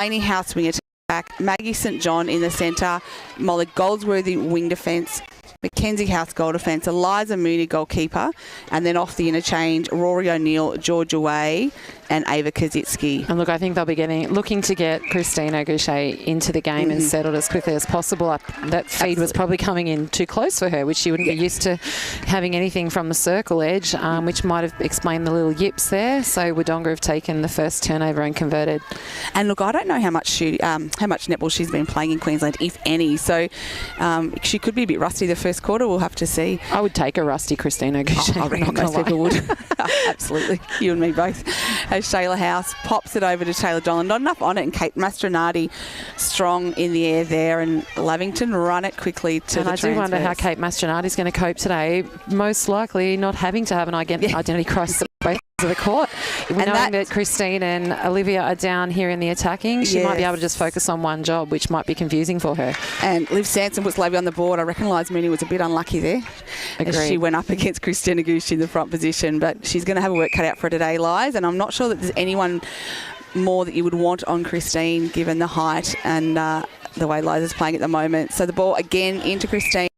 Lainey House wing attack, Maggie St John in the centre, Molly Goldsworthy wing defence, Mackenzie House goal defence, Eliza Mooney goalkeeper, and then off the interchange, Rory O'Neill, Georgia Way, and Ava Kazitsky. And look, I think they'll be looking to get Christine O'Gouche into the game and settled as quickly as possible. That feed was probably coming in too close for her, which she wouldn't be used to having anything from the circle edge, which might have explained the little yips there. So Wodonga have taken the first turnover and converted. And look, I don't know how much netball she's been playing in Queensland, if any. So she could be a bit rusty the first quarter. We'll have to see. I would take a rusty Christine O'Gouche. I reckon most people would. Absolutely. You and me both. As Shayla House pops it over to Taylor Dolan. Not enough on it, and Kate Mastronardi strong in the air there, and Lavington run it quickly to the transfers. And I do wonder how Kate Mastronardi is going to cope today. Most likely not having to have an identity crisis at both ends of the court. Knowing that Christine and Olivia are down here in the attacking, she might be able to just focus on one job, which might be confusing for her. And Liv Sanson puts Labby on the board. I reckon Liz Mooney was a bit unlucky there. Agreed. As she went up against Christina Gucci in the front position, but she's going to have a work cut out for her today, Liz, and I'm not sure that there's anyone more that you would want on Christine given the height and the way Liz is playing at the moment. So the ball again into Christine.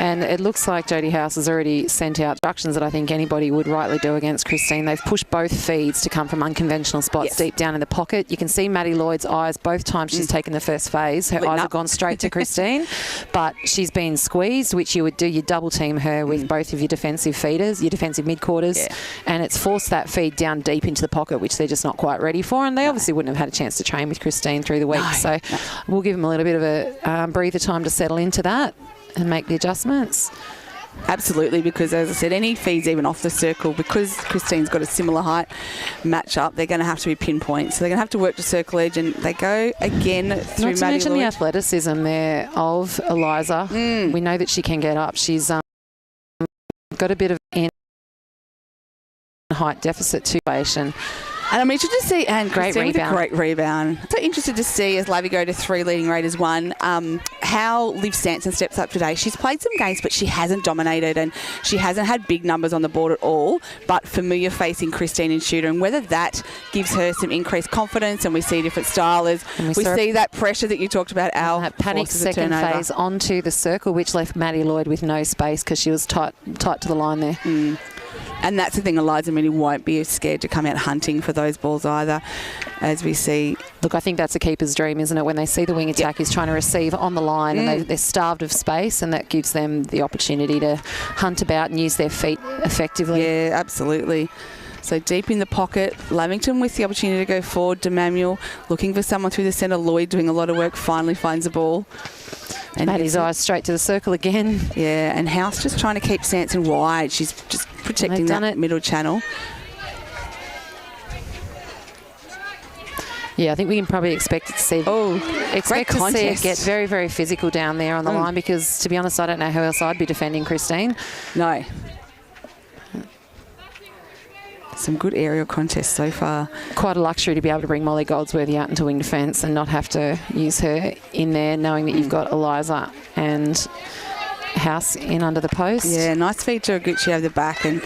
And it looks like Jodie House has already sent out instructions that I think anybody would rightly do against Christine. They've pushed both feeds to come from unconventional spots deep down in the pocket. You can see Maddie Lloyd's eyes both times she's taken the first phase. Her eyes have gone straight to Christine, but she's been squeezed, which you would do. You double team her with both of your defensive feeders, your defensive mid-quarters, and it's forced that feed down deep into the pocket, which they're just not quite ready for. And they obviously wouldn't have had a chance to train with Christine through the week. So we'll give them a little bit of a breather time to settle into that and make the adjustments. Absolutely, because as I said, any feeds even off the circle, because Christine's got a similar height match up, they're going to have to be pinpoint. So they're going to have to work to circle edge, and they go again through Maddie Lloyd. Not to mention the athleticism there of Eliza. We know that she can get up. She's got a bit of height deficit situation. And I'm interested to see, and great rebound. So interested to see, as Lavy go to 3 leading Raiders 1, how Liv Sanson steps up today. She's played some games, but she hasn't dominated, and she hasn't had big numbers on the board at all, but familiar facing Christine and Shooter, and whether that gives her some increased confidence, and we see a different style as we see that pressure that you talked about, Al. That panic second phase onto the circle, which left Maddie Lloyd with no space because she was tight to the line there. And that's the thing, Eliza Mooney won't be scared to come out hunting for those balls either, as we see. Look, I think that's a keeper's dream, isn't it? When they see the wing attack is trying to receive on the line and they're starved of space, and that gives them the opportunity to hunt about and use their feet effectively. Yeah, absolutely. So deep in the pocket, Lavington with the opportunity to go forward. DeManuel looking for someone through the centre. Lloyd doing a lot of work, finally finds the ball. And Maddie's eyes straight to the circle again. Yeah, and House just trying to keep Sanson wide. She's just protecting that middle channel. Yeah, I think we can probably expect to see it get very, very physical down there on the line, because, to be honest, I don't know who else I'd be defending Christine. No. Some good aerial contests so far. Quite a luxury to be able to bring Molly Goldsworthy out into wing defence and not have to use her in there, knowing that you've got Eliza and House in under the post. Yeah, nice feed to Gucci over the back, and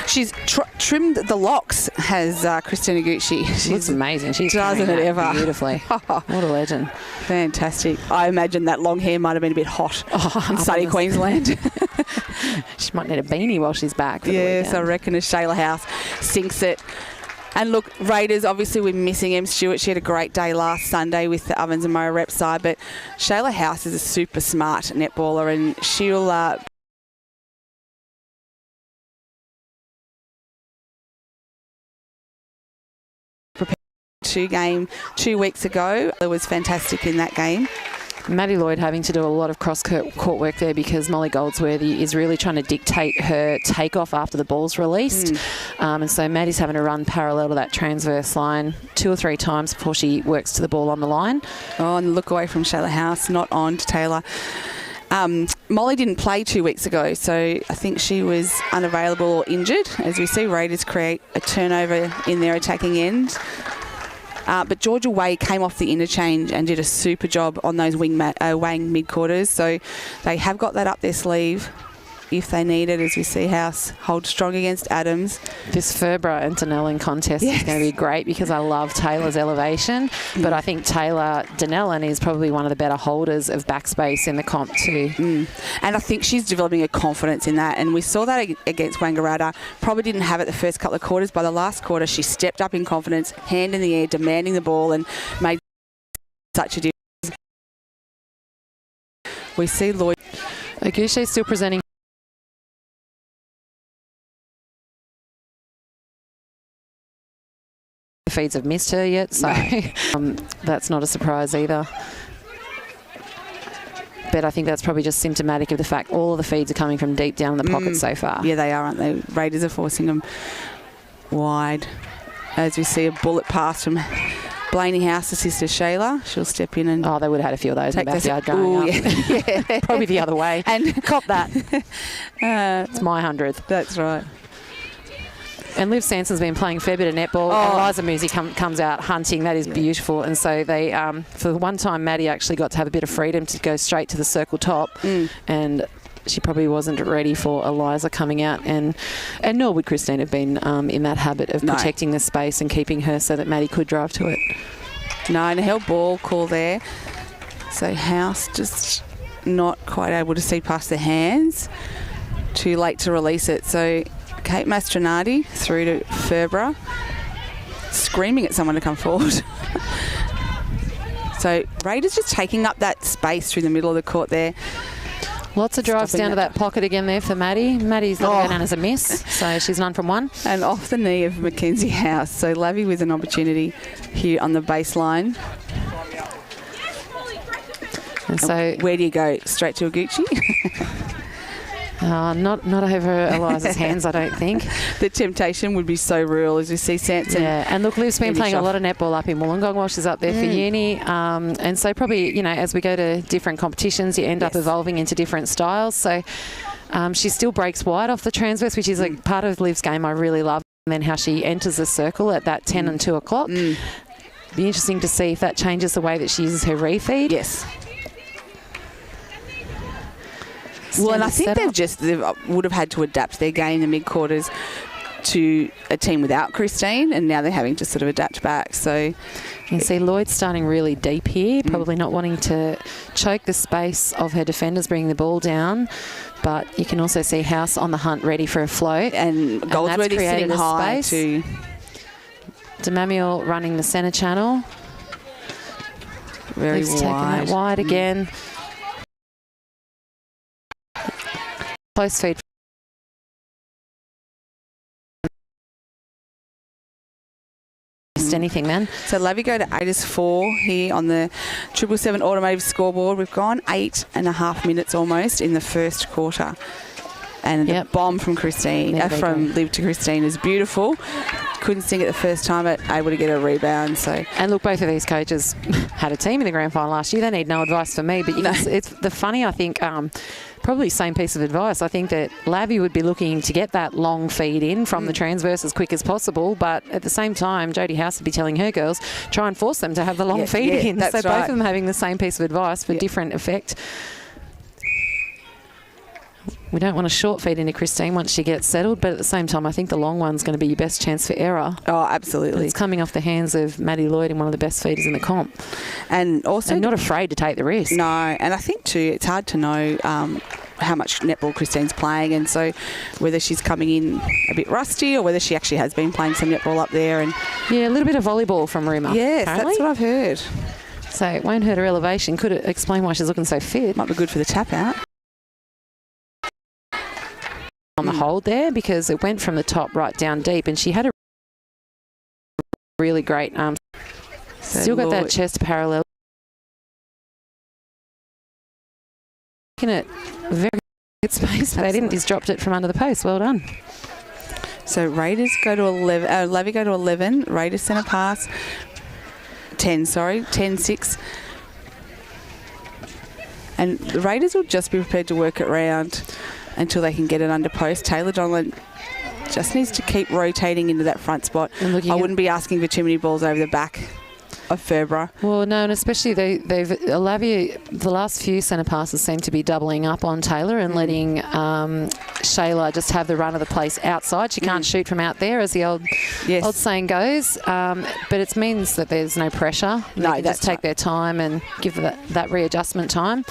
she's trimmed the locks, has Christina Gucci. She looks amazing. She doesn't it ever beautifully. What a legend. Fantastic. I imagine that long hair might have been a bit hot in sunny Queensland. She might need a beanie while she's back. Yes, I reckon, as Shayla House sinks it. And look, Raiders, obviously we're missing Em Stewart. She had a great day last Sunday with the Ovens and Murray rep side, but Shayla House is a super smart netballer, and she'll prepare 2 weeks ago. It was fantastic in that game. Maddie Lloyd having to do a lot of cross-court work there, because Molly Goldsworthy is really trying to dictate her takeoff after the ball's released. And so Maddie's having to run parallel to that transverse line 2 or 3 times before she works to the ball on the line. Oh, and look away from Shayla House, not on to Taylor. Molly didn't play 2 weeks ago, so I think she was unavailable or injured. As we see, Raiders create a turnover in their attacking end. But Georgia Way came off the interchange and did a super job on those wing mid-quarters. So they have got that up their sleeve if they need it, as we see House hold strong against Adams. This Ferbra and Denellen contest is going to be great because I love Taylor's elevation, but I think Taylor Denellen is probably one of the better holders of backspace in the comp too. And I think she's developing a confidence in that, and we saw that against Wangaratta. Probably didn't have it the first couple of quarters. By the last quarter, she stepped up in confidence, hand in the air, demanding the ball, and made such a difference. We see Lloyd. Auguche still presenting. The feeds have missed her yet, so that's not a surprise either. But I think that's probably just symptomatic of the fact all of the feeds are coming from deep down in the pocket so far. Yeah, they are, aren't they? Raiders are forcing them wide. As we see a bullet pass from Blaney House's sister Shayla. She'll step in and... Oh, they would have had a few of those in the backyard going up. Yeah. Probably the other way. And cop that. It's my 100th. That's right. And Liv Sanson's been playing a fair bit of netball. And Liza Musi comes out hunting. That is beautiful. And so they, for the one time, Maddie actually got to have a bit of freedom to go straight to the circle top. And she probably wasn't ready for Eliza coming out. And nor would Christine have been in that habit of protecting the space and keeping her so that Maddie could drive to it. No, and a held ball call there. So House just not quite able to see past the hands. Too late to release it. So Kate Mastronardi through to Ferbra, screaming at someone to come forward. So Raiders just taking up that space through the middle of the court there. Lots of drives down to that pocket again there for Maddie. Maddie's going to go down as a miss, so she's none from one. And off the knee of Mackenzie House. So Lavy with an opportunity here on the baseline. And so where do you go? Straight to Oguchi? Not over Eliza's hands, I don't think. The temptation would be so real as you see Sanson. Yeah, and look, Liv's been playing a lot of netball up in Wollongong while she's up there for uni. And so probably, as we go to different competitions, you end up evolving into different styles. So she still breaks wide off the transverse, which is a part of Liv's game I really love. And then how she enters the circle at that 10 and 2 o'clock. Be interesting to see if that changes the way that she uses her refeed. Yes. Well, and I think they would have had to adapt their game in the mid-quarters to a team without Christine, and now they're having to sort of adapt back. So you can see Lloyd starting really deep here, probably not wanting to choke the space of her defenders bringing the ball down. But you can also see House on the hunt, ready for a float. And Goldsworthy sitting high too. Demamiel running the centre channel. Very wide. Taking that wide again. Close feed. Missed anything then. So Lavy go to 8-4 here on the 777 automotive scoreboard. We've gone 8.5 minutes almost in the first quarter. And the bomb from Christine, from Liv to Christine is beautiful. Couldn't sing it the first time, but able to get a rebound. So, and look, both of these coaches had a team in the grand final last year. They need no advice from me, but it's the funny. I think probably same piece of advice. I think that Lavy would be looking to get that long feed in from the transverse as quick as possible, but at the same time, Jodie House would be telling her girls try and force them to have the long feed in. So both of them having the same piece of advice for different effect. We don't want a short feed into Christine once she gets settled, but at the same time, I think the long one's going to be your best chance for error. Oh, absolutely. But it's coming off the hands of Maddie Lloyd and one of the best feeders in the comp. And also... And not afraid to take the risk. No, and I think too, it's hard to know how much netball Christine's playing, and so whether she's coming in a bit rusty or whether she actually has been playing some netball up there. And yeah, a little bit of volleyball from Rima. Yes, apparently. That's what I've heard. So it won't hurt her elevation. Could it explain why she's looking so fit? Might be good for the tap out. On the hold there, because it went from the top right down deep, and she had a really great still got that chest parallel. Looking at very good space, but they didn't. He's dropped it from under the post. Well done. So Raiders go to 11. Lavy go to 11. Raiders centre pass. 10. Sorry, 10-6. And the Raiders will just be prepared to work it round until they can get it under post. Taylor Donlan just needs to keep rotating into that front spot. I wouldn't be asking for too many balls over the back. of Ferbra. Well, no, and especially the last few centre passes seem to be doubling up on Taylor and letting Shayla just have the run of the place outside. She can't shoot from out there, as the old saying goes. But it means that there's no pressure. They can just take their time and give that readjustment time.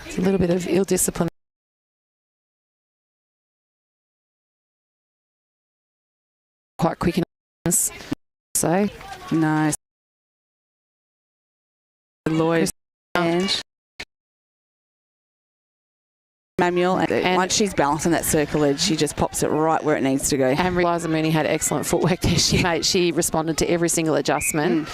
It's a little bit of ill discipline. Quite quick enough. So nice. Lloyd and Manuel, and once she's balancing that circle edge, she just pops it right where it needs to go. And Liza Mooney had excellent footwork there. She responded to every single adjustment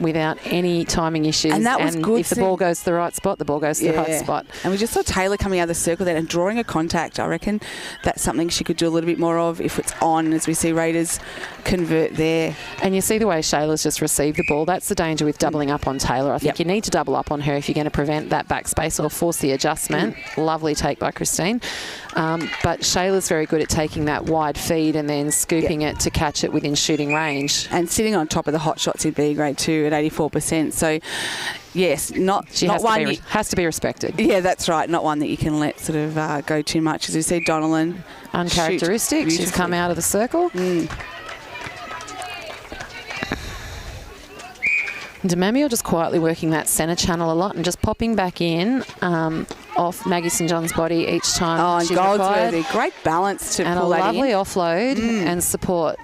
without any timing issues. And that was good. If the ball goes to the right spot, the ball goes to the right spot. And we just saw Taylor coming out of the circle there and drawing a contact. I reckon that's something she could do a little bit more of if it's on, as we see Raiders convert there. And you see the way Shayla's just received the ball. That's the danger with doubling up on Taylor. I think you need to double up on her if you're going to prevent that backspace or force the adjustment. Lovely take by Christine. But Shayla's very good at taking that wide feed and then scooping it to catch it within shooting range. And sitting on top of the hot shots in B grade too at 84%. So, yes, has to be respected. Yeah, that's right. Not one that you can let sort of go too much. As we see Donnellan. Uncharacteristic. She's come out of the circle. Demamiel just quietly working that centre channel a lot and just popping back in off Maggie St John's body each time she's required. Great balance to pull that in. And a lovely offload and support.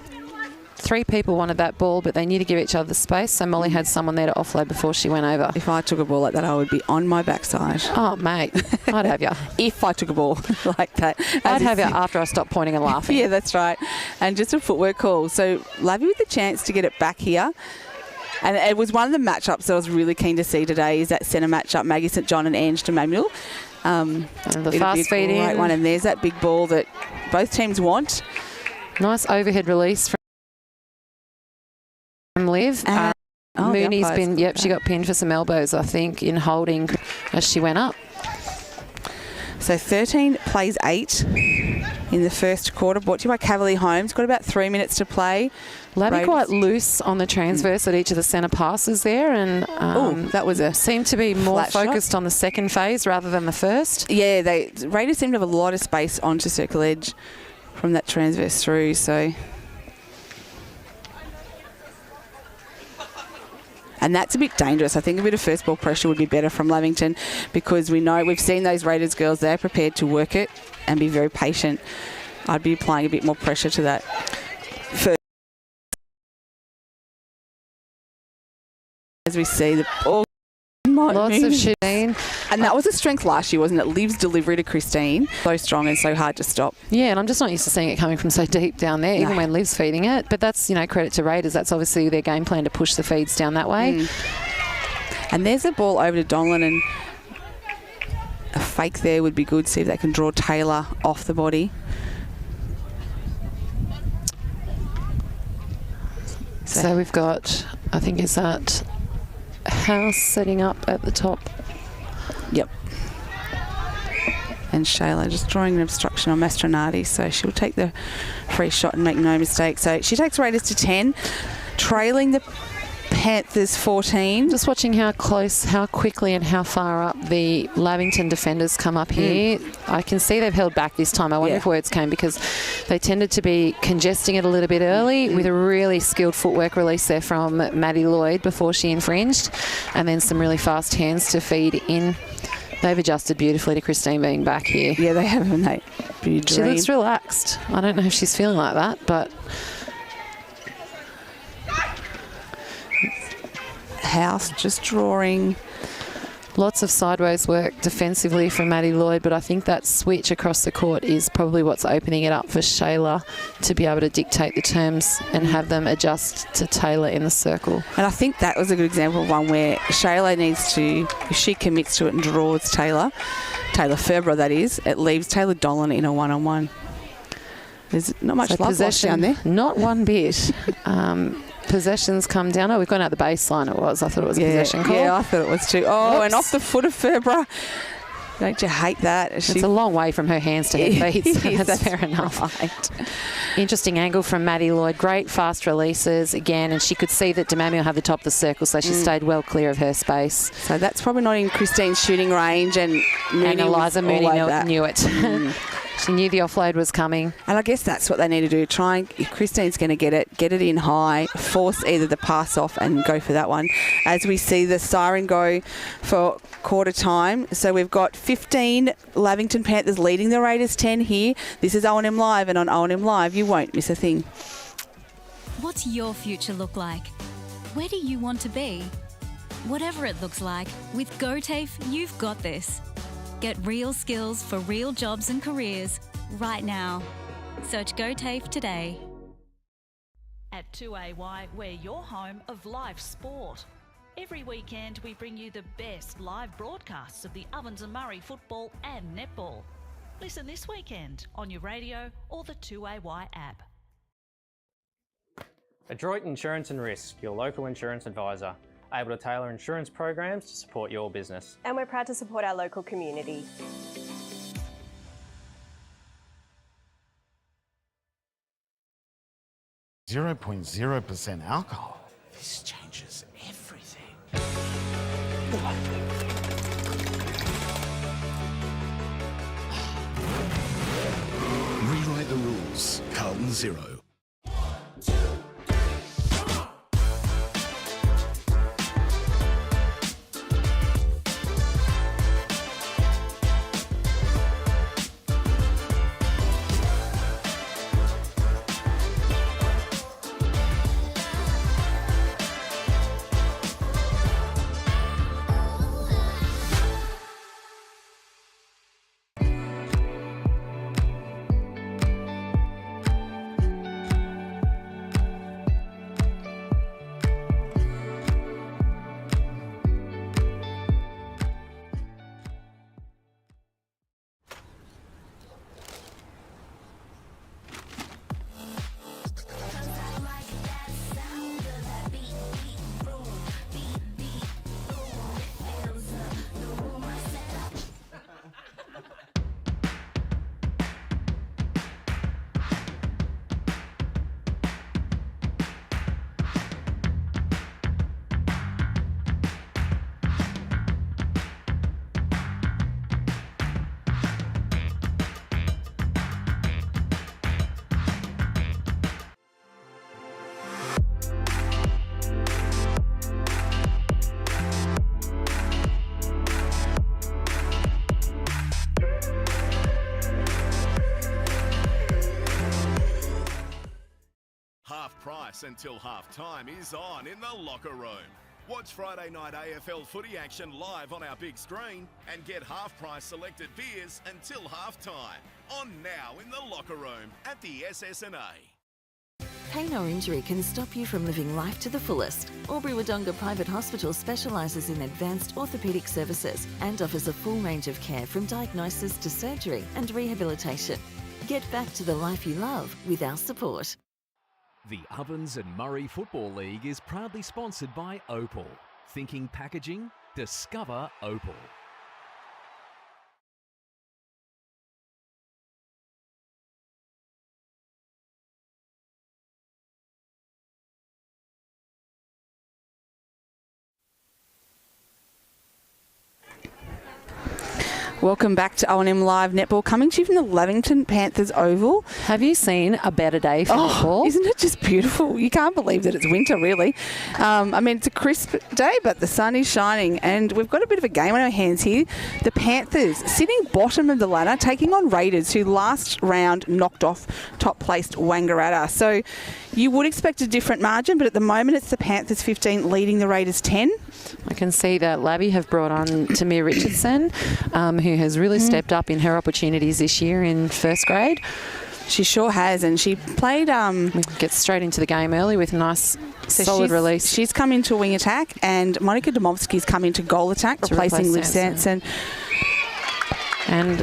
3 people wanted that ball, but they knew to give each other the space, so Molly had someone there to offload before she went over. If I took a ball like that, I would be on my backside. Oh, mate, I'd have you. If I took a ball like that. I'd have you after I stopped pointing and laughing. Yeah, that's right. And just a footwork call. So, Lavie with the chance to get it back here. And it was one of the matchups that I was really keen to see today, is that centre matchup, Maggie St John and Ange de Manuel. And the fast feed in. Great one. And there's that big ball that both teams want. Nice overhead release from Liv. Mooney's been, she got pinned for some elbows, I think, in holding as she went up. So 13 plays 8 in the first quarter, brought to you by Cavalier Homes. Got about 3 minutes to play. Lavie quite loose on the transverse at each of the centre passes there, and that was seemed to be more focused on the second phase rather than the first. Yeah, Raiders seem to have a lot of space onto circle edge from that transverse through, so... And that's a bit dangerous. I think a bit of first ball pressure would be better from Lavington, because we've seen those Raiders girls, they're prepared to work it and be very patient. I'd be applying a bit more pressure to that first. As we see the ball. Lots of shooting. And that was a strength last year, wasn't it? Liv's delivery to Christine. So strong and so hard to stop. Yeah, and I'm just not used to seeing it coming from so deep down there, even when Liv's feeding it. But that's, credit to Raiders. That's obviously their game plan to push the feeds down that way. And there's a ball over to Donlan, and a fake there would be good. See if they can draw Taylor off the body. So we've got, I think it's that House setting up at the top. Yep. And Shayla just drawing an obstruction on Mastronardi, so she'll take the free shot and make no mistake. So she takes Raiders to 10, trailing the Panthers 14. Just watching how close, how quickly and how far up the Lavington defenders come up here. I can see they've held back this time. I wonder if words came, because they tended to be congesting it a little bit early with a really skilled footwork release there from Maddie Lloyd before she infringed, and then some really fast hands to feed in. They've adjusted beautifully to Christine being back here. Yeah, they have, haven't they? She looks relaxed. I don't know if she's feeling like that, but... House just drawing. Lots of sideways work defensively from Maddie Lloyd, but I think that switch across the court is probably what's opening it up for Shayla to be able to dictate the terms and have them adjust to Taylor in the circle. And I think that was a good example of one where Shayla needs to, if she commits to it and draws Taylor Ferbra that is, it leaves Taylor Dolan in a one-on-one. There's not much love lost down there. Not one bit. Possessions come down. Oh, we've gone out the baseline. It was. I thought it was a possession call. Yeah, I thought it was too. Oh, and off the foot of Ferbra. Don't you hate that? It's a long way from her hands to her feet, so that's fair enough. Right. Interesting angle from Maddie Lloyd. Great fast releases again, and she could see that Demamiel had the top of the circle, so she stayed well clear of her space. So that's probably not in Christine's shooting range, and Eliza Mooney knew it. She knew the offload was coming. And I guess that's what they need to do. Try and, if Christine's going to get it in high, force either the pass off and go for that one. As we see the siren go for quarter time. So we've got 15 Lavington Panthers leading the Raiders 10 here. This is O&M Live, and on O&M Live you won't miss a thing. What's your future look like? Where do you want to be? Whatever it looks like, with GoTAFE, you've got this. Get real skills for real jobs and careers right now. Search GoTAFE today. At 2AY, we're your home of live sport. Every weekend we bring you the best live broadcasts of the Ovens and Murray football and netball. Listen this weekend on your radio or the 2AY app. Adroit Insurance and Risk, your local insurance advisor. Able to tailor insurance programs to support your business. And we're proud to support our local community. .0% alcohol. This changes everything. Rewrite the rules. Carlton Zero. Until half-time is on in the locker room. Watch Friday night AFL footy action live on our big screen and get half-price selected beers until half-time. On now in the locker room at the SS&A. Pain or injury can stop you from living life to the fullest. Albury Wodonga Private Hospital specialises in advanced orthopaedic services and offers a full range of care from diagnosis to surgery and rehabilitation. Get back to the life you love with our support. The Ovens and Murray Football League is proudly sponsored by Opal. Thinking packaging? Discover Opal. Welcome back to O&M Live Netball, coming to you from the Lavington Panthers Oval. Have you seen a better day for netball? Isn't it just beautiful? You can't believe that it's winter, really. I mean, it's a crisp day, but the sun is shining, and we've got a bit of a game on our hands here. The Panthers sitting bottom of the ladder, taking on Raiders, who last round knocked off top-placed Wangaratta. So you would expect a different margin, but at the moment it's the Panthers 15 leading the Raiders 10. I can see that Labby have brought on Tamir Richardson, who has really stepped up in her opportunities this year in first grade. She sure has, and she played... Gets straight into the game early with a nice, solid release. She's come into wing attack, and Monica Domovsky's come into goal attack, replacing Liv Sanson. And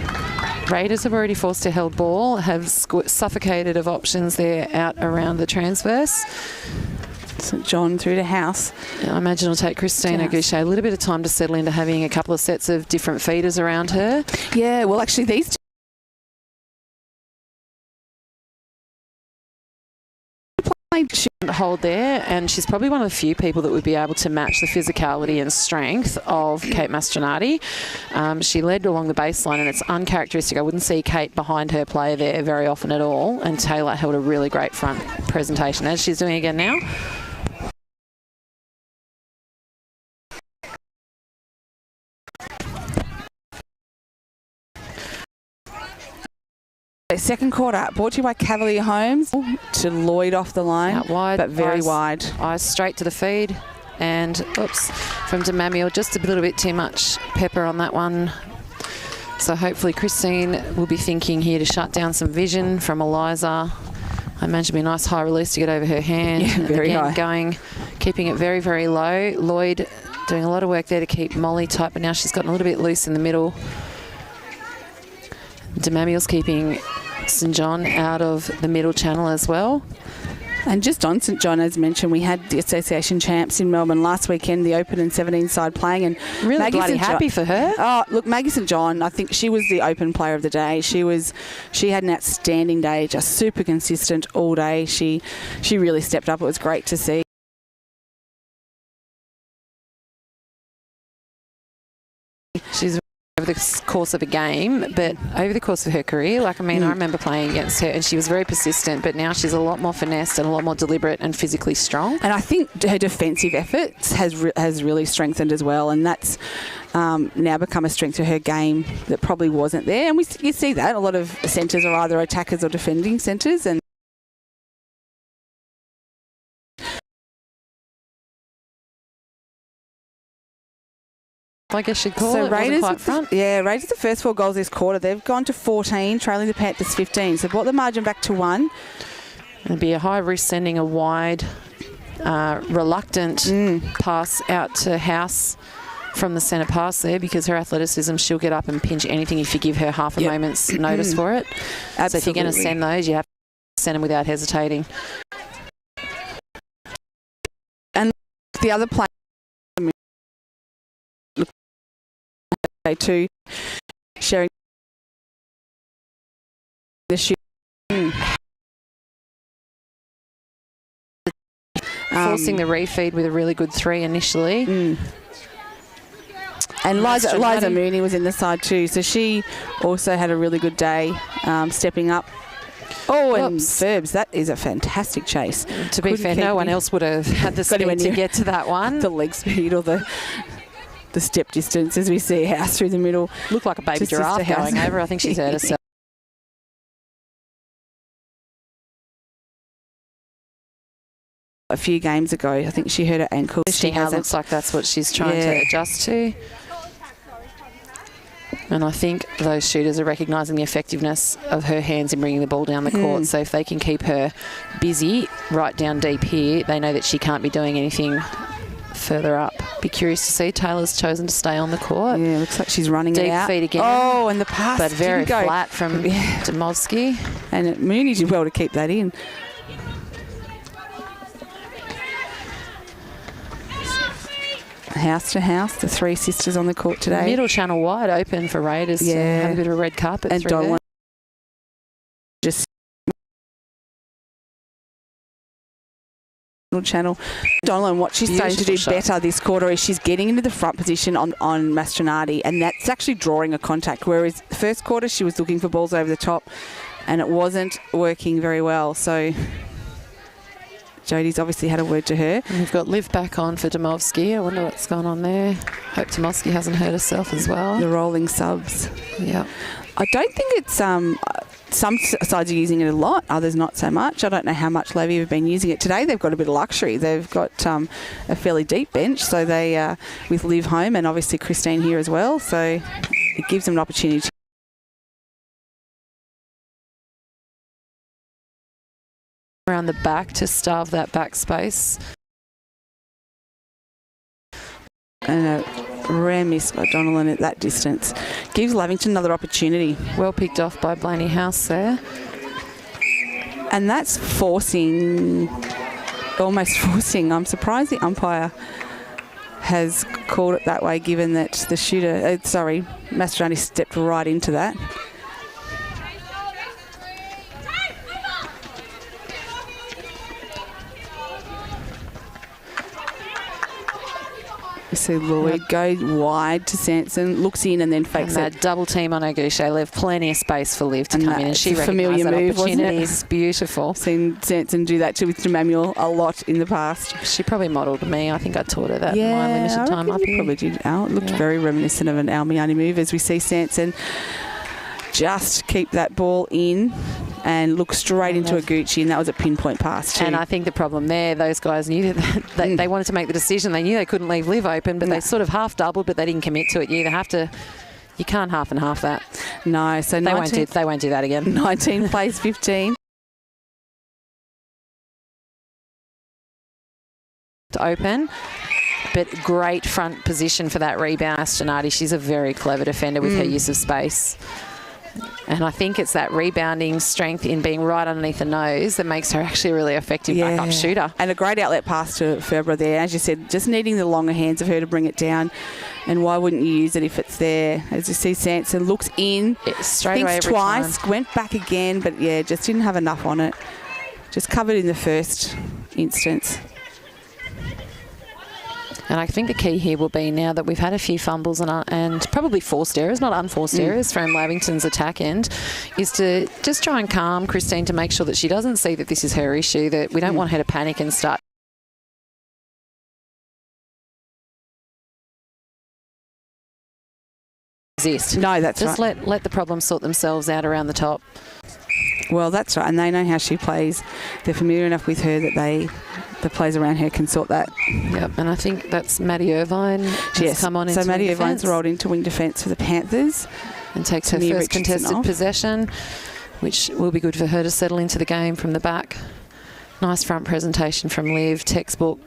Raiders have already forced a held ball, have suffocated of options there out around the transverse. St John through to House. I imagine it'll take Christine Aguche a little bit of time to settle into having a couple of sets of different feeders around her. Yeah, well, actually, these two she won't hold there, and she's probably one of the few people that would be able to match the physicality and strength of Kate Mastronardi. She led along the baseline, and it's uncharacteristic. I wouldn't see Kate behind her player there very often at all, and Taylor held a really great front presentation, as she's doing again now. Second quarter brought to you by Cavalier Homes. To Lloyd off the line, out wide, but very wide. Eyes straight to the feed, and oops, from Demamiel, just a little bit too much pepper on that one. So hopefully Christine will be thinking here to shut down some vision from Eliza. I imagine it'll be a nice high release to get over her hand. Yeah, very high. Keeping it very, very low. Lloyd doing a lot of work there to keep Molly tight, but now she's gotten a little bit loose in the middle. Demamiel's keeping St John out of the middle channel as well. And just on St John, as mentioned, we had the association champs in Melbourne last weekend, the Open and 17 side playing, and really Maggie bloody happy for her. Oh, look, Maggie St John, I think she was the Open player of the day. She had an outstanding day, just super consistent all day. She really stepped up. It was great to see. She's over the course of a game, but over the course of her career, I remember playing against her, and she was very persistent, but now she's a lot more finessed and a lot more deliberate and physically strong. And I think her defensive efforts has really strengthened as well, and that's now become a strength to her game that probably wasn't there. And you see that a lot of centres are either attackers or defending centres, and I guess you'd call so it. Raiders, quite front. Yeah, Raiders the first 4 goals this quarter. They've gone to 14, trailing the Panthers 15. So brought the margin back to 1. It'd be a high risk sending a wide, reluctant pass out to House from the centre pass there, because her athleticism, she'll get up and pinch anything if you give her half a moment's notice for it. Absolutely. So if you're going to send those, you have to send them without hesitating. And the other player too, sharing the shoot. Forcing the refeed with a really good 3 initially. And Liza Mooney was in the side too, so she also had a really good day, stepping up. Oh, and Ferbs, that is a fantastic chase. To be fair, no one else would have had the speed to get to that one. The leg speed or the step distance, as we see House through the middle. Looked like a baby giraffe going over. I think she's hurt herself. A few games ago, I think she hurt her ankle. She looks like that's what she's trying to adjust to. And I think those shooters are recognising the effectiveness of her hands in bringing the ball down the court. So if they can keep her busy right down deep here, they know that she can't be doing anything further up. Be curious to see. Taylor's chosen to stay on the court. Yeah, looks like she's running deep it out. Feet again. Oh, and the pass, but very flat from Demovsky. And Mooney did well to keep that in. House to House, the 3 sisters on the court today. Middle channel wide open for Raiders to have a bit of a red carpet and through Dolan there. Just channel. Dolan, what she's starting to do better this quarter is she's getting into the front position on Mastronardi, and that's actually drawing a contact, whereas the first quarter she was looking for balls over the top and it wasn't working very well. So Jodie's obviously had a word to her. And we've got Liv back on for Demovsky. I wonder what's going on there. Hope Demovsky hasn't hurt herself as well. The rolling subs. Yeah. I don't think it's... some sides are using it a lot, others not so much. I don't know how much Levy have been using it today. They've got a bit of luxury. They've got a fairly deep bench, so they with Liv home and obviously Christine here as well. So it gives them an opportunity to around the back to starve that back space. And a rare miss by Donnellan at that distance. Gives Lavington another opportunity. Well picked off by Blaney House there. And that's forcing almost forcing. I'm surprised the umpire has called it that way, given that the shooter, Mastrani stepped right into that. You see Lloyd go wide to Sanson, looks in and then fakes and that double team on Oguche. Leave plenty of space for Liv to come in, and she recognised that opportunity. It's beautiful. Seen Sanson do that too with Manuel a lot in the past. She probably modelled me. I think I taught her that in my limited time up here. Probably did. Al. It looked very reminiscent of an Almiani move as we see Sanson just keep that ball in and look straight into Oguchi, and that was a pinpoint pass too. And I think the problem there, those guys knew that they wanted to make the decision. They knew they couldn't leave Liv open, but they sort of half doubled, but they didn't commit to it. You either have to, you can't half and half that. No, so they won't do that again. 19 plays 15. To open. But great front position for that rebound. Astonati, she's a very clever defender with her use of space. And I think it's that rebounding strength in being right underneath the nose that makes her actually a really effective backup shooter. And a great outlet pass to Ferber there. As you said, just needing the longer hands of her to bring it down. And why wouldn't you use it if it's there? As you see, Sanson looks in, straight away thinks every twice, time. went back again, but just didn't have enough on it. Just covered in the first instance. And I think the key here will be, now that we've had a few fumbles and probably forced errors, not unforced errors from Lavington's attack end, is to just try and calm Christine to make sure that she doesn't see that this is her issue, that we don't want her to panic and start exist. No, that's just right. Let the problems sort themselves out around the top. Well, that's right, and they know how she plays. They're familiar enough with her that the players around her can sort that. Yep, and I think that's Maddie Irvine has come on into so Maddie wing Irvine's defence. rolled into wing defence for the Panthers. And takes her first contested possession, which will be good for her to settle into the game from the back. Nice front presentation from Liv, textbook.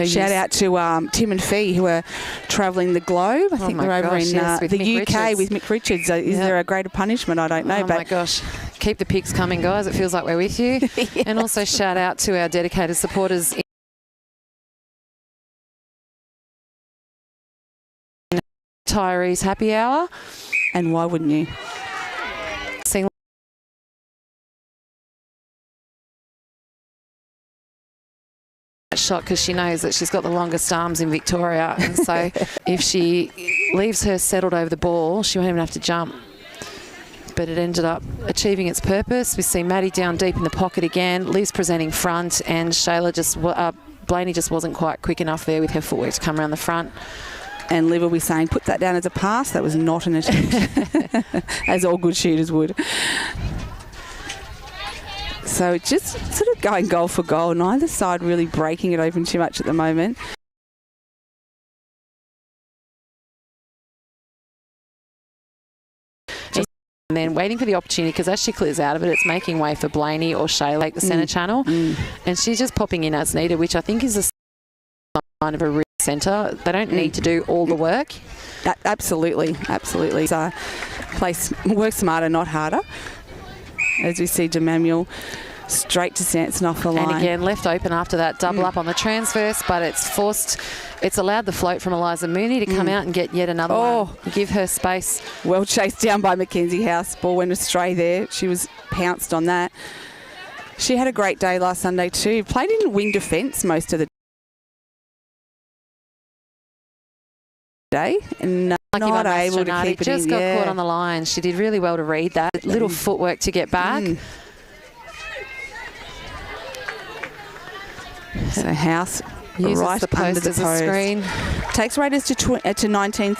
Shout out to Tim and Fee, who are travelling the globe. I think they're over in the UK with Mick Richards. Is there a greater punishment? I don't know. Oh, my gosh. Keep the pics coming, guys. It feels like we're with you. And also shout out to our dedicated supporters in Tyrese Happy Hour. And why wouldn't you? Shot because she knows that she's got the longest arms in Victoria, and so if she leaves her settled over the ball, she won't even have to jump. But it ended up achieving its purpose. We see Maddie down deep in the pocket again. Liv's presenting front, and Blaney just wasn't quite quick enough there with her footwork to come around the front. And Liv will be saying, put that down as a pass. That was not an attempt, as all good shooters would. So just sort of going goal for goal. Neither side really breaking it open too much at the moment. And then waiting for the opportunity, because as she clears out of it, it's making way for Blaney or Shayla, like the centre channel. And she's just popping in as needed, which I think is a sign of a real centre. They don't need to do all the work. Absolutely. So work smarter, not harder. As we see Demanuel straight to Sanson off the line. And again, left open after that double up on the transverse, but it's allowed the float from Eliza Mooney to come out and get yet another one. Give her space. Well chased down by Mackenzie House. Ball went astray there. She was pounced on that. She had a great day last Sunday too. Played in wing defence most of the day. And not able to keep it just in. Got caught on the line. She did really well to read that. Little footwork to get back. So House uses right the post under the as post. a screen. Takes Raiders to 19,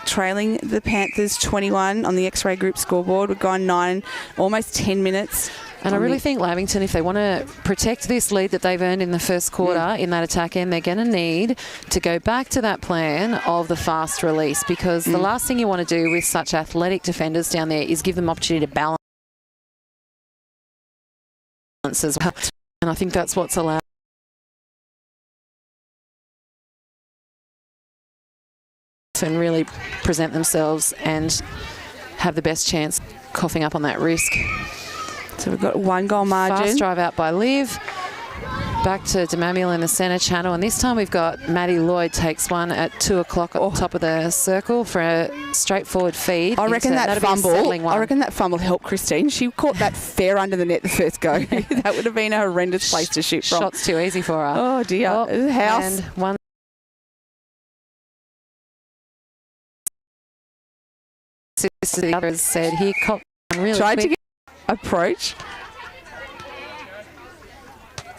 trailing the Panthers 21 on the X-Ray Group scoreboard. We've gone 9, almost 10 minutes. And I really think Lavington, if they want to protect this lead that they've earned in the first quarter in that attack end, they're going to need to go back to that plan of the fast release, because the last thing you want to do with such athletic defenders down there is give them opportunity to balance as well. And I think that's what's allowed and really present themselves and have the best chance coughing up on that risk. So we've got 1 goal margin. Fast drive out by Liv. Back to Demamiel in the centre channel, and this time we've got Maddie Lloyd takes one at 2 o'clock at the top of the circle for a straightforward feed. I reckon that fumble helped Christine. She caught that fair under the net the first go. That would have been a horrendous place to shoot from. Shot's too easy for her. Oh dear. House. And one. The others said he copped one really tried quick. to get approach.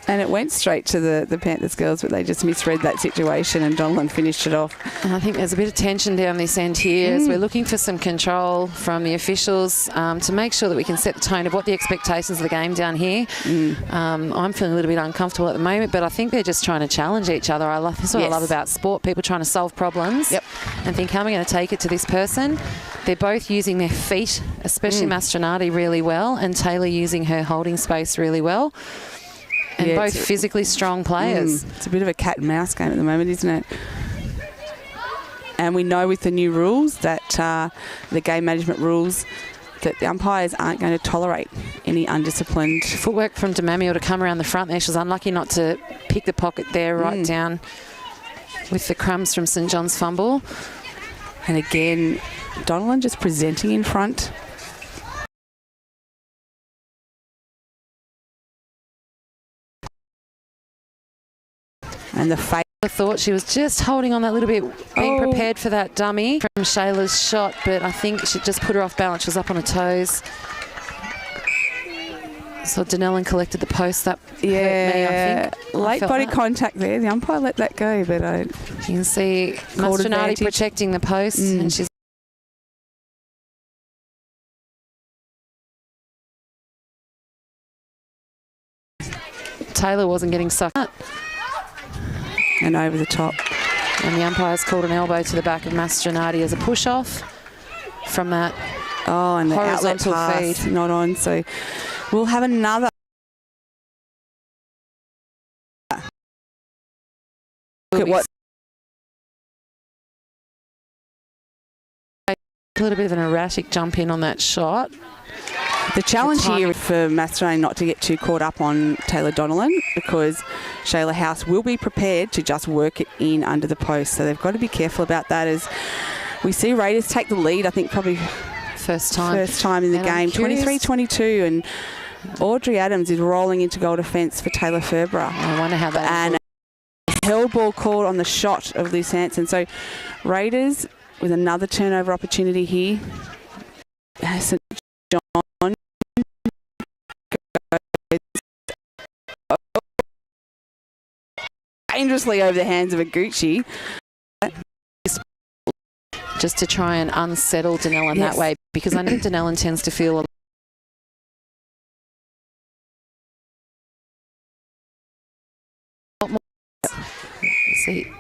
And it went straight to the Panthers girls, but they just misread that situation and Donlan finished it off. And I think there's a bit of tension down this end here as we're looking for some control from the officials to make sure that we can set the tone of what the expectations of the game down here. I'm feeling a little bit uncomfortable at the moment, but I think they're just trying to challenge each other. This is what I love about sport, people trying to solve problems and think, how am I going to take it to this person? They're both using their feet, especially Mastronardi, really well, and Taylor using her holding space really well. And both physically strong players. It's a bit of a cat and mouse game at the moment, isn't it? And we know with the new rules that the game management rules that the umpires aren't going to tolerate any undisciplined footwork from Demamiel to come around the front there. She was unlucky not to pick the pocket there right down with the crumbs from St John's fumble. And again, Donovan just presenting in front. And the fake. I thought she was just holding on that little bit, being prepared for that dummy from Shayla's shot, but I think she just put her off balance. She was up on her toes. So Denellen collected the post. That hurt me, I think. Late body contact there. The umpire let that go, but you can see Mastronardi protecting the post, and she's. Taylor wasn't getting sucked up. And over the top. And the umpire's called an elbow to the back of Mastronardi as a push-off from that and the horizontal outlet pass feed. Not on, so we'll have another. Look at what. A little bit of an erratic jump in on that shot. The challenge here for Mastronardi not to get too caught up on Taylor Donnellan, because Shayla House will be prepared to just work it in under the post. So they've got to be careful about that as we see Raiders take the lead, I think probably first time in the game, 23-22, and Audrey Adams is rolling into goal defence for Taylor Furborough. I wonder how that. And a held ball called on the shot of Liz Hanson. So Raiders with another turnover opportunity here. St John dangerously over the hands of a Gucci. Just to try and unsettle Denellen that way, because I know Denellen tends to feel a lot more. See,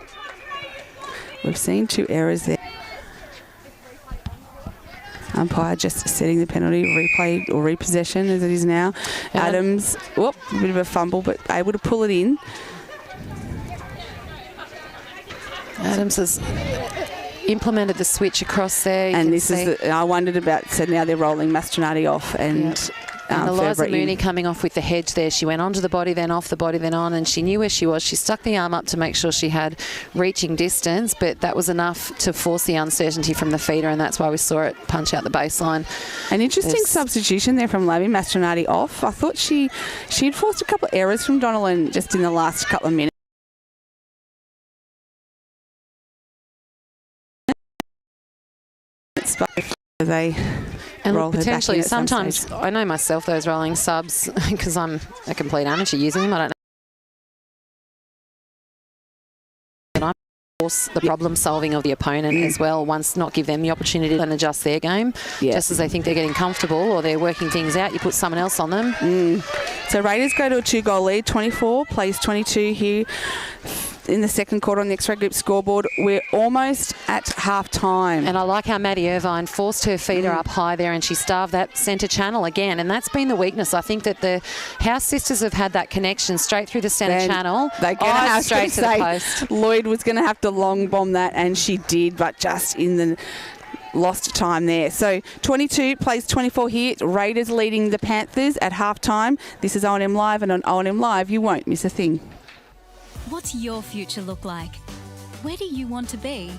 we've seen 2 errors there. Umpire just setting the penalty, replay or repossession as it is now. Adams, a bit of a fumble, but able to pull it in. Adams has implemented the switch across there. And this is I wondered about, so now they're rolling Mastronardi off and Eliza Mooney coming off with the hedge there. She went onto the body, then off the body, then on, and she knew where she was. She stuck the arm up to make sure she had reaching distance, but that was enough to force the uncertainty from the feeder, and that's why we saw it punch out the baseline. An interesting substitution there from Lavie. Mastronardi off. I thought she'd forced a couple of errors from Donnellan just in the last couple of minutes. And look, potentially, sometimes I know myself those rolling subs because I'm a complete amateur using them. I don't know. And I force the problem solving of the opponent as well. Once not give them the opportunity to adjust their game, just as they think they're getting comfortable or they're working things out. You put someone else on them. So Raiders go to a 2-goal lead. 24 plays 22 here. In the second quarter on the X-Ray Group scoreboard. We're almost at half-time. And I like how Maddie Irvine forced her feeder up high there and she starved that centre channel again. And that's been the weakness. I think that the House sisters have had that connection straight through the centre channel. They're going to have straight to the post. Lloyd was going to have to long bomb that, and she did, but just in the lost time there. So 22 plays 24 here. Raiders leading the Panthers at halftime. This is O&M Live, and on O&M Live you won't miss a thing. What's your future look like? Where do you want to be?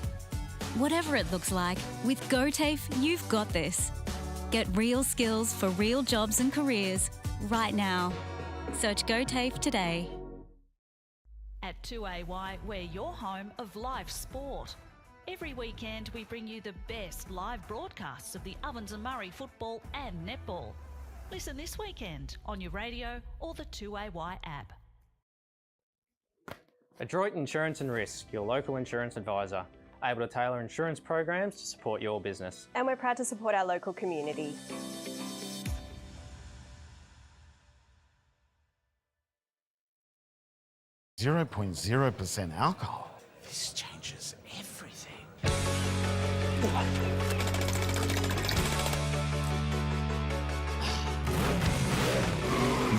Whatever it looks like, with GoTAFE, you've got this. Get real skills for real jobs and careers right now. Search GoTAFE today. At 2AY, we're your home of live sport. Every weekend we bring you the best live broadcasts of the Ovens and Murray football and netball. Listen this weekend on your radio or the 2AY app. Adroit Insurance and Risk, your local insurance advisor, able to tailor insurance programs to support your business. And we're proud to support our local community. .0% alcohol. This changes everything.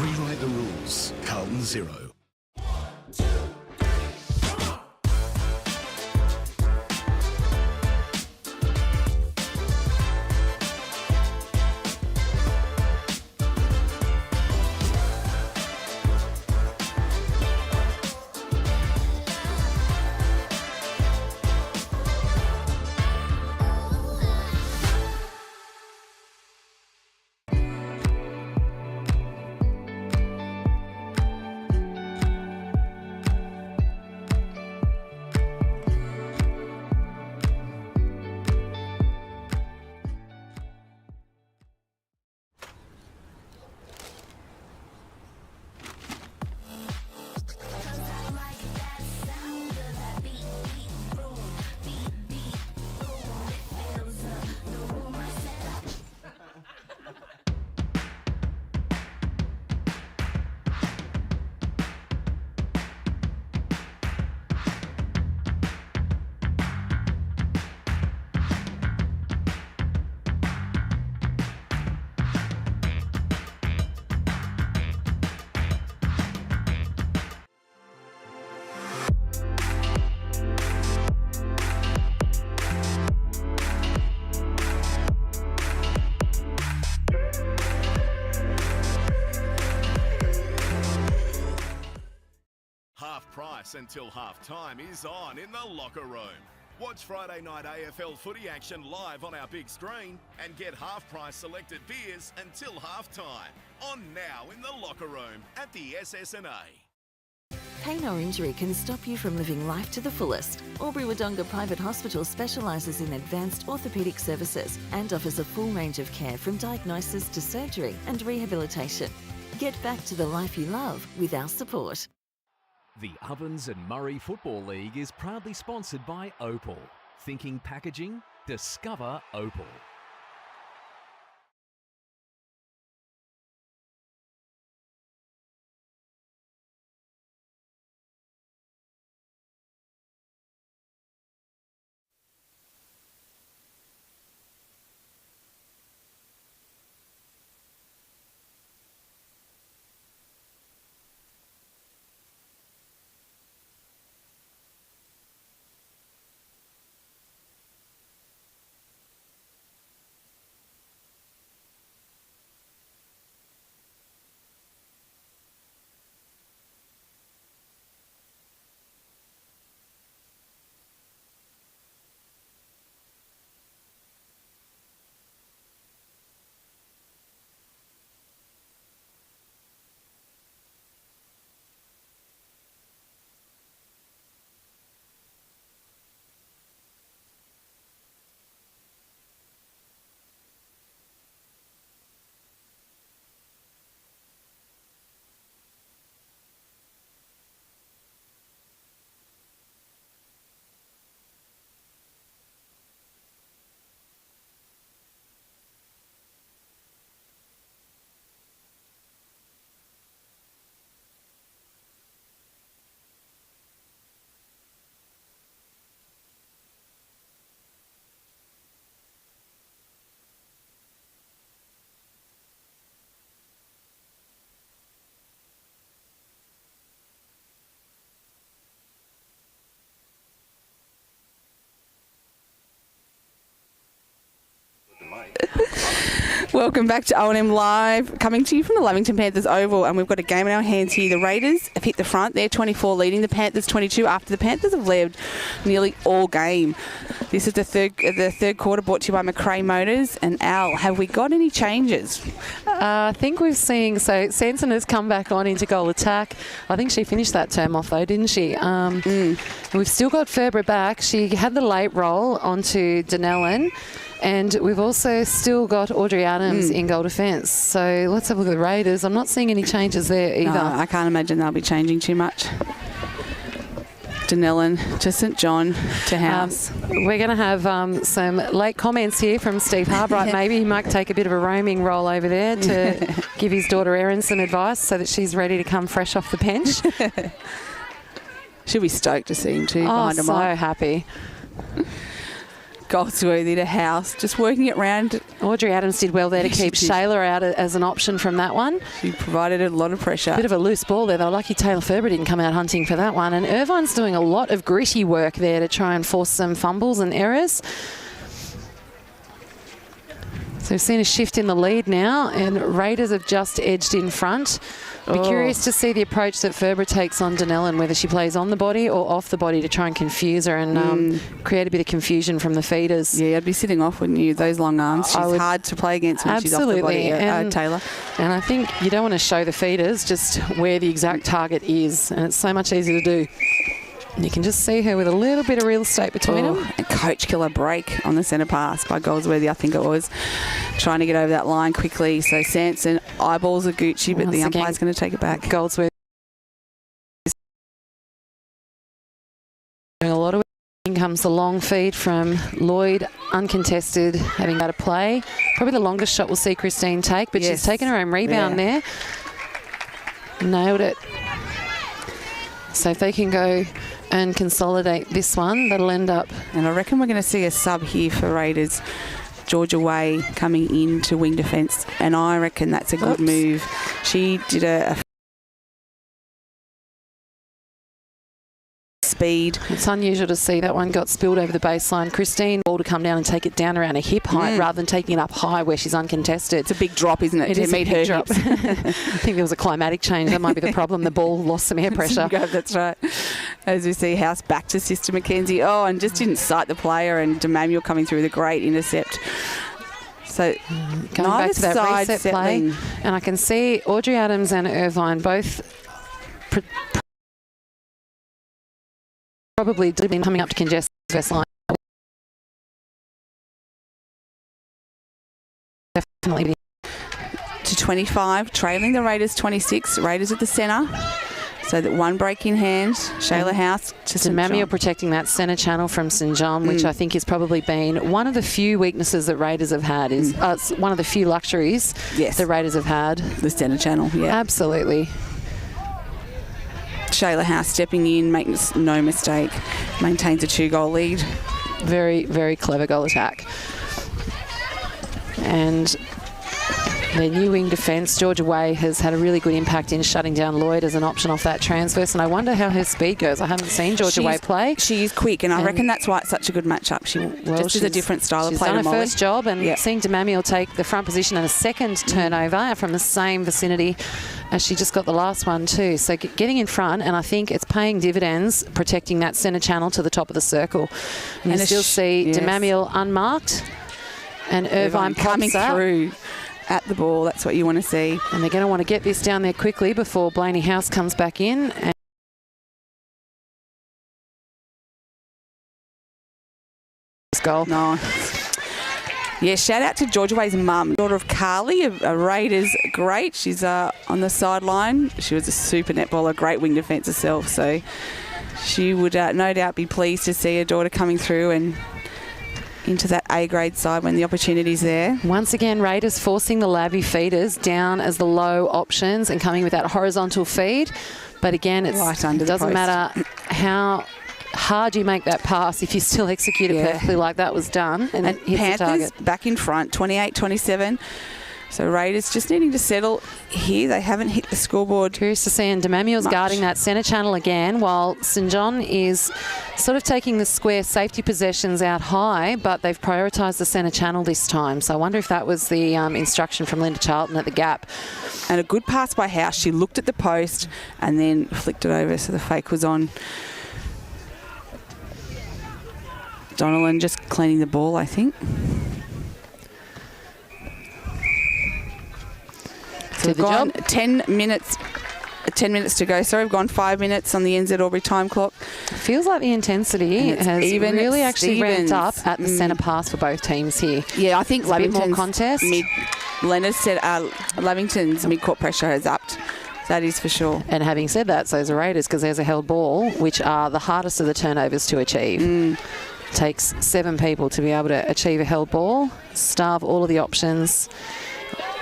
Rewrite the rules. Carlton Zero. Half price until half time is on in the locker room. Watch Friday night AFL footy action live on our big screen and get half price selected beers until half time. On now in the locker room at the SS&A. Pain or injury can stop you from living life to the fullest. Wodonga Private Hospital specialises in advanced orthopaedic services and offers a full range of care from diagnosis to surgery and rehabilitation. Get back to the life you love with our support. The Ovens and Murray Football League is proudly sponsored by Opal. Thinking packaging? Discover Opal. Welcome back to O&M Live, coming to you from the Lavington Panthers Oval, and we've got a game in our hands here. The Raiders have hit the front. They're 24, leading the Panthers 22 after the Panthers have led nearly all game. This is the third quarter, brought to you by McRae Motors. And Al, have we got any changes? I think we've seen, so Sanson has come back on into goal attack. I think she finished that term off though, didn't she? And we've still got Ferber back. She had the late roll onto Denellen. And we've also still got Audrey Adams in goal defence. So let's have a look at the Raiders. I'm not seeing any changes there either. No, I can't imagine they'll be changing too much. Denellen to St John to House. We're going to have some late comments here from Steve Harbright. Maybe he might take a bit of a roaming role over there to give his daughter Erin some advice so that she's ready to come fresh off the bench. She'll be stoked to see him too. Oh, behind so him. happy. Goldsworthy to House, just working it round. Audrey Adams did well there to keep Shayla out as an option from that one. She provided a lot of pressure. Bit of a loose ball there. They were lucky Taylor Ferber didn't come out hunting for that one. And Irvine's doing a lot of gritty work there to try and force some fumbles and errors. So we've seen a shift in the lead now, and Raiders have just edged in front. Be curious to see the approach that Ferber takes on Denellen, whether she plays on the body or off the body to try and confuse her and create a bit of confusion from the feeders. Yeah, I'd be sitting off, wouldn't you? Those long arms. She's hard to play against when she's off the body, Taylor. And I think you don't want to show the feeders just where the exact target is, and it's so much easier to do. You can just see her with a little bit of real estate between them. A coach killer break on the centre pass by Goldsworthy, I think it was. Trying to get over that line quickly. So Sanson eyeballs a Gucci, but the umpire's going to take it back. Goldsworthy doing a lot of it. In comes the long feed from Lloyd, uncontested, having that a play. Probably the longest shot we'll see Christine take, but she's taken her own rebound there. Nailed it. So if they can go and consolidate this one, that'll end up. And I reckon we're going to see a sub here for Raiders. Georgia Way coming into wing defence, and I reckon that's a good move. She did a speed. It's unusual to see that one got spilled over the baseline. Christine ball to come down and take it down around her hip height rather than taking it up high where she's uncontested. It's a big drop, isn't it? It is meet her drop. I think there was a climatic change. That might be the problem. The ball lost some air pressure. That's right. As we see House back to Sister McKenzie. Oh, and just didn't sight the player, and DeManuel coming through with a great intercept. So going back to that reset play, and I can see Audrey Adams and Irvine both probably been coming up to congest the first line. Definitely. To 25, trailing the Raiders 26. Raiders at the centre. So that one break in hand. Shayla House to St John. Mamie protecting that centre channel from St John, which I think has probably been one of the few weaknesses that Raiders have had. Is it's one of the few luxuries the Raiders have had. The centre channel, yeah. Absolutely. Shayla House stepping in, makes no mistake, maintains a 2-goal lead. Very, very clever goal attack. And their new wing defence, Georgia Way, has had a really good impact in shutting down Lloyd as an option off that transverse, and I wonder how her speed goes. I haven't seen Georgia Way play. She is quick, and I reckon that's why it's such a good matchup. She just is a different style of play. She's done her first job, and seeing DeManuel take the front position and a second turnover from the same vicinity as she just got the last one too. So getting in front, and I think it's paying dividends, protecting that centre channel to the top of the circle. And you still see DeManuel unmarked, and Irvine coming through at the ball. That's what you want to see. And they're going to want to get this down there quickly before Blaney House comes back in. And goal. Nice. Yeah, shout out to Georgia Way's mum, daughter of Carly, a Raiders great. She's on the sideline. She was a super netballer, great wing defence herself. So she would no doubt be pleased to see her daughter coming through and into that A-grade side when the opportunity's there. Once again, Raiders forcing the Labby feeders down as the low options and coming with that horizontal feed. But again, it doesn't matter how hard you make that pass if you still execute it perfectly like that was done. And it hits Panthers the target. Back in front, 28-27. So Raiders just needing to settle here. They haven't hit the scoreboard. Curious to see, and Demamuel's guarding that centre channel again, while St John is sort of taking the square safety possessions out high, but they've prioritised the centre channel this time. So I wonder if that was the instruction from Linda Charlton at the gap. And a good pass by House. She looked at the post and then flicked it over, so the fake was on. Donnellan just cleaning the ball, I think. So we've gone 10 minutes to go. Sorry, we've gone 5 minutes on the NZ Albury time clock. Feels like the intensity has really actually ramped up at the centre pass for both teams here. Yeah, I think Lavington's more contest. Leonard said Lavington's mid-court pressure has upped. That is for sure. And having said that, so is the Raiders, because there's a held ball, which are the hardest of the turnovers to achieve. Takes 7 people to be able to achieve a held ball. Starve all of the options.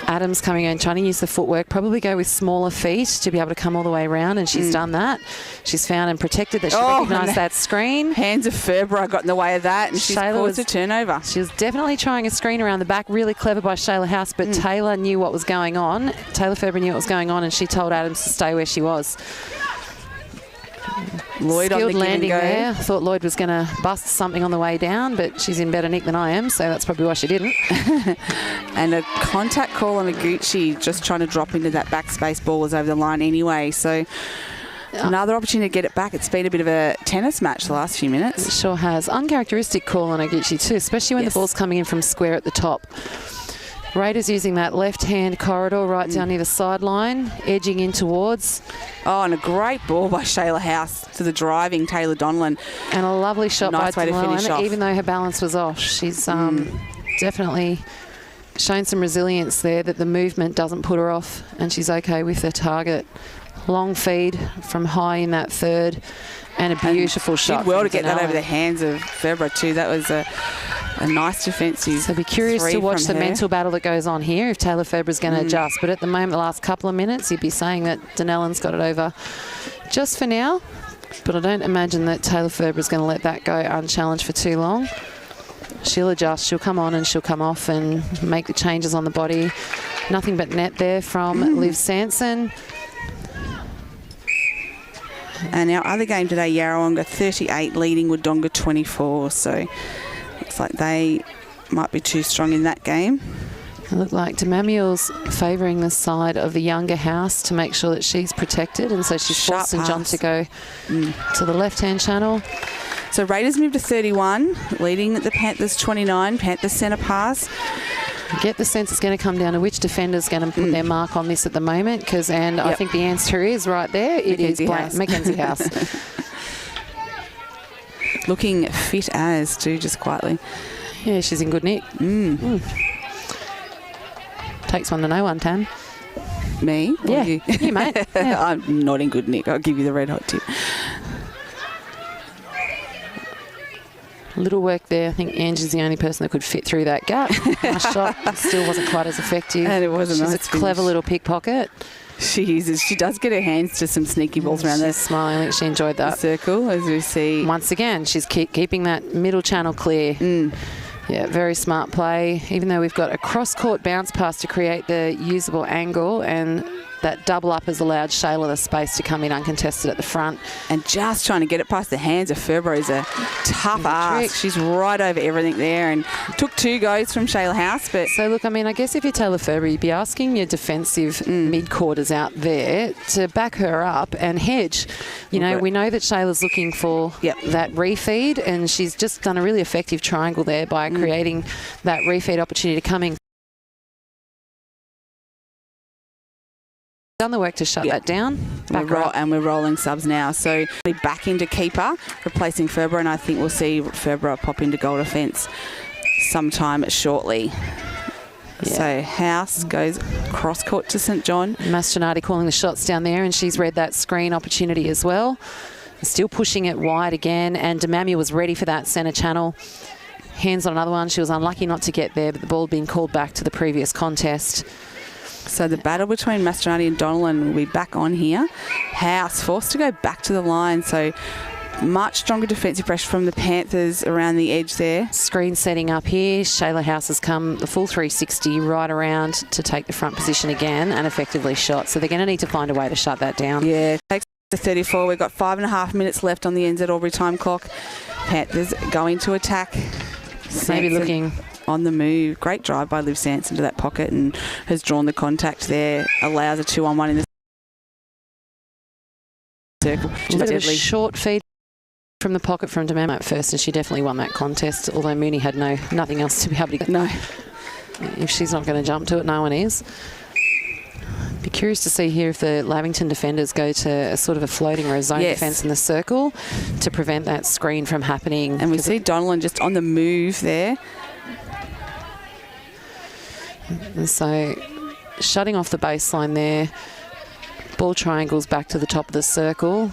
Adams coming in, trying to use the footwork, probably go with smaller feet to be able to come all the way around, and she's done that. She's found and protected that she recognised that screen. Hands of Ferber got in the way of that, and she's caused a turnover. She was definitely trying a screen around the back, really clever by Shayla House, but Taylor knew what was going on. Taylor Ferber knew what was going on, and she told Adams to stay where she was. Lloyd on the give landing and go. there. I thought Lloyd was going to bust something on the way down, but she's in better nick than I am, so that's probably why she didn't. And a contact call on Aguchi, just trying to drop into that backspace ball, was over the line anyway. So another opportunity to get it back. It's been a bit of a tennis match the last few minutes. It sure has. Uncharacteristic call on Aguchi too, especially when the ball's coming in from square at the top. Raiders using that left-hand corridor right down near the sideline, edging in towards. Oh, and a great ball by Shayla House to the driving Taylor Donnellan. And a lovely shot nice by way to finish off. even though her balance was off. She's definitely shown some resilience there, that the movement doesn't put her off, and she's okay with the target. Long feed from high in that third, and a beautiful shot. Did well to get that over the hands of Ferber too. That was a nice defensive. So be curious to watch the mental battle that goes on here if Taylor Ferber is going to adjust. But at the moment, the last couple of minutes, you'd be saying that Donnellan's got it over just for now. But I don't imagine that Taylor Ferber is going to let that go unchallenged for too long. She'll adjust, she'll come on and she'll come off and make the changes on the body. Nothing but net there from Liv Sanson. And our other game today, Yarrawonga 38 leading Wodonga 24. So looks like they might be too strong in that game. It looked like Demamuel's favouring the side of the younger house to make sure that she's protected, and so she's forced St John to go to the left-hand channel. So Raiders move to 31, leading the Panthers 29. Panthers centre pass. Get the sense it's going to come down to which defender's going to put their mark on this at the moment, because I think the answer is right there. It is Mackenzie House. Looking fit as too, just quietly. Yeah, she's in good nick. Takes one to know one, Tam. Me? Yeah, you mate. Yeah. I'm not in good nick. I'll give you the red hot tip. Little work there. I think Angie's the only person that could fit through that gap. Nice shot. Still wasn't quite as effective. And it wasn't. She's a clever little pickpocket. She is. She does get her hands to some sneaky balls around there. She's smiling. I think she enjoyed that. Circle, as we see. Once again, she's keeping that middle channel clear. Yeah, very smart play. Even though we've got a cross-court bounce pass to create the usable angle, and that double up has allowed Shayla the space to come in uncontested at the front. And just trying to get it past the hands of Ferber is a tough ask. She's right over everything there, and took 2 goes from Shayla House. But so look, I mean, I guess if you're Taylor Ferber, you'd be asking your defensive mid-quarters out there to back her up and hedge. You know, we know that Shayla's looking for that refeed, and she's just done a really effective triangle there by creating that refeed opportunity to come in. Done the work to shut that down. And we're rolling subs now. So we're back into keeper, replacing Ferber, and I think we'll see Ferber pop into goal defence sometime shortly. So House goes cross-court to St John. Mastronardi calling the shots down there, and she's read that screen opportunity as well. Still pushing it wide again, and Demamuel was ready for that centre channel. Hands on another one. She was unlucky not to get there, but the ball had been called back to the previous contest. So the battle between Mastronardi and Donnellan will be back on here. House forced to go back to the line. So much stronger defensive pressure from the Panthers around the edge there. Screen setting up here. Shayla House has come the full 360 right around to take the front position again and effectively shot. So they're going to need to find a way to shut that down. Yeah, takes to 34. We've got 5.5 minutes left on the NZ Albury time clock. Panthers going to attack. Maybe looking on the move. Great drive by Liv Sanson to that pocket and has drawn the contact there. Allows a 2-on-1 in the circle. A bit of a short feed from the pocket from Demamo at first, and she definitely won that contest, although Mooney had nothing else to be able to get. No. If she's not going to jump to it, no one is. Be curious to see here if the Lavington defenders go to a sort of a floating or a zone defence in the circle to prevent that screen from happening. And we see Donlan just on the move there. And so shutting off the baseline there. Ball triangles back to the top of the circle.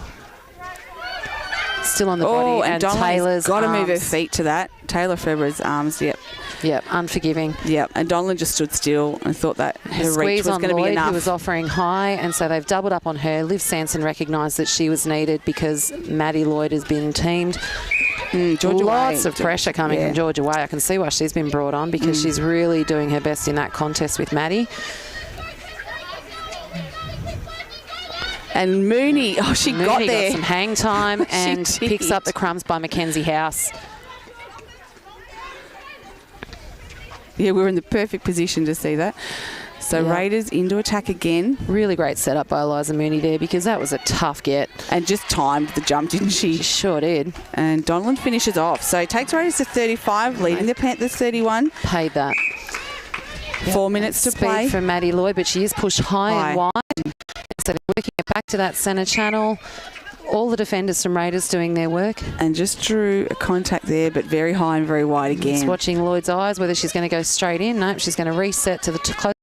Still on the body, and Taylor's got to move her feet to that. Taylor February's arms, yep, unforgiving. Yep, and Donlan just stood still and thought that her reach was going to be enough. Who was offering high, and so they've doubled up on her. Liv Sanson recognised that she was needed because Maddie Lloyd has been teamed. Lots of pressure coming from Georgia Way. I can see why she's been brought on because she's really doing her best in that contest with Maddie. And Mooney, she got there. Got some hang time and picks up the crumbs by Mackenzie House. Yeah, we were in the perfect position to see that. So Raiders into attack again. Really great setup by Eliza Mooney there because that was a tough get. And just timed the jump, didn't she? She sure did. And Donlan finishes off. So it takes Raiders to 35, leading the Panthers 31. Paid that. 4 minutes to play. Speed from Maddie Lloyd, but she is pushed high and wide. So they're working it back to that centre channel. All the defenders from Raiders doing their work. And just drew a contact there, but very high and very wide again. Just watching Lloyd's eyes, whether she's going to go straight in. Nope, she's going to reset to the close.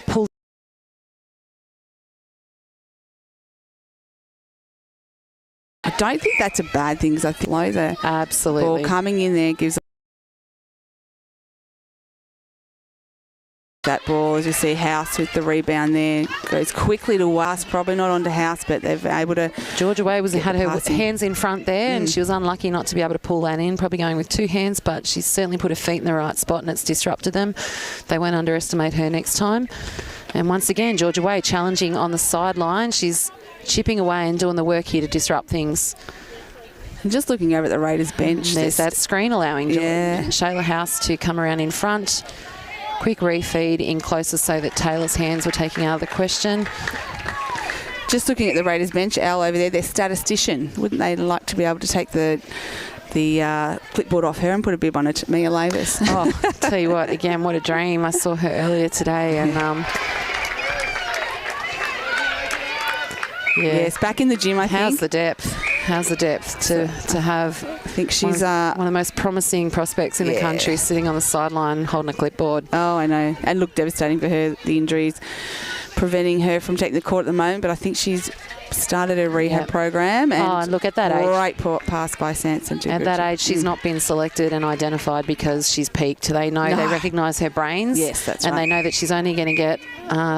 Pull. I don't think that's a bad thing because I think the absolutely ball coming in there gives that ball, as you see House with the rebound there, goes quickly to House, probably not onto House, but they've been able to. Georgia Way had her hands in front there and she was unlucky not to be able to pull that in, probably going with two hands, but she's certainly put her feet in the right spot and it's disrupted them. They won't underestimate her next time. And once again, Georgia Way challenging on the sideline. She's chipping away and doing the work here to disrupt things. And just looking over at the Raiders bench. There's that screen allowing Shayla House to come around in front. Quick refeed in closer so that Taylor's hands were taking out of the question. Just looking at the Raiders bench, Al over there, their statistician. Wouldn't they like to be able to take the clipboard off her and put a bib on it, Mia Lavis? Oh, tell you what, again, what a dream. I saw her earlier today and yes, back in the gym, I think. How's the depth? How's the depth to have? I think she's one of the most promising prospects in the country, sitting on the sideline holding a clipboard. Oh, I know, and look, devastating for her. The injuries preventing her from taking the court at the moment, but I think she's started her rehab program. And look at that age. Great pass by Sanson. At that age, she's not been selected and identified because she's peaked. They know, they recognise her brains. Yes, that's and right. they know that she's only going to get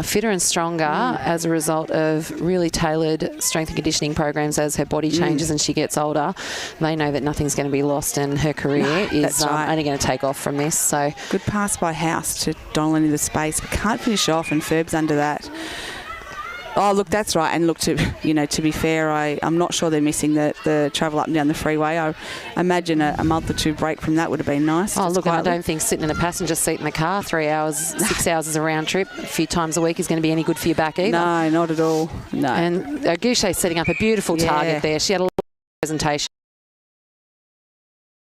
fitter and stronger as a result of really tailored strength and conditioning programs as her body changes and she gets older. They know that nothing's going to be lost and her career is only going to take off from this. So good pass by House to Donlan in the space, but can't finish off, and Ferb's under that. Oh, look, that's right. And look, to be fair, I'm not sure they're missing the travel up and down the freeway. I imagine a month or two break from that would have been nice. Oh, look, I don't think sitting in a passenger seat in the car 3 hours, 6 hours is a round trip a few times a week is going to be any good for your back either. No, not at all. No. And Goucher setting up a beautiful target there. She had a lot of presentation.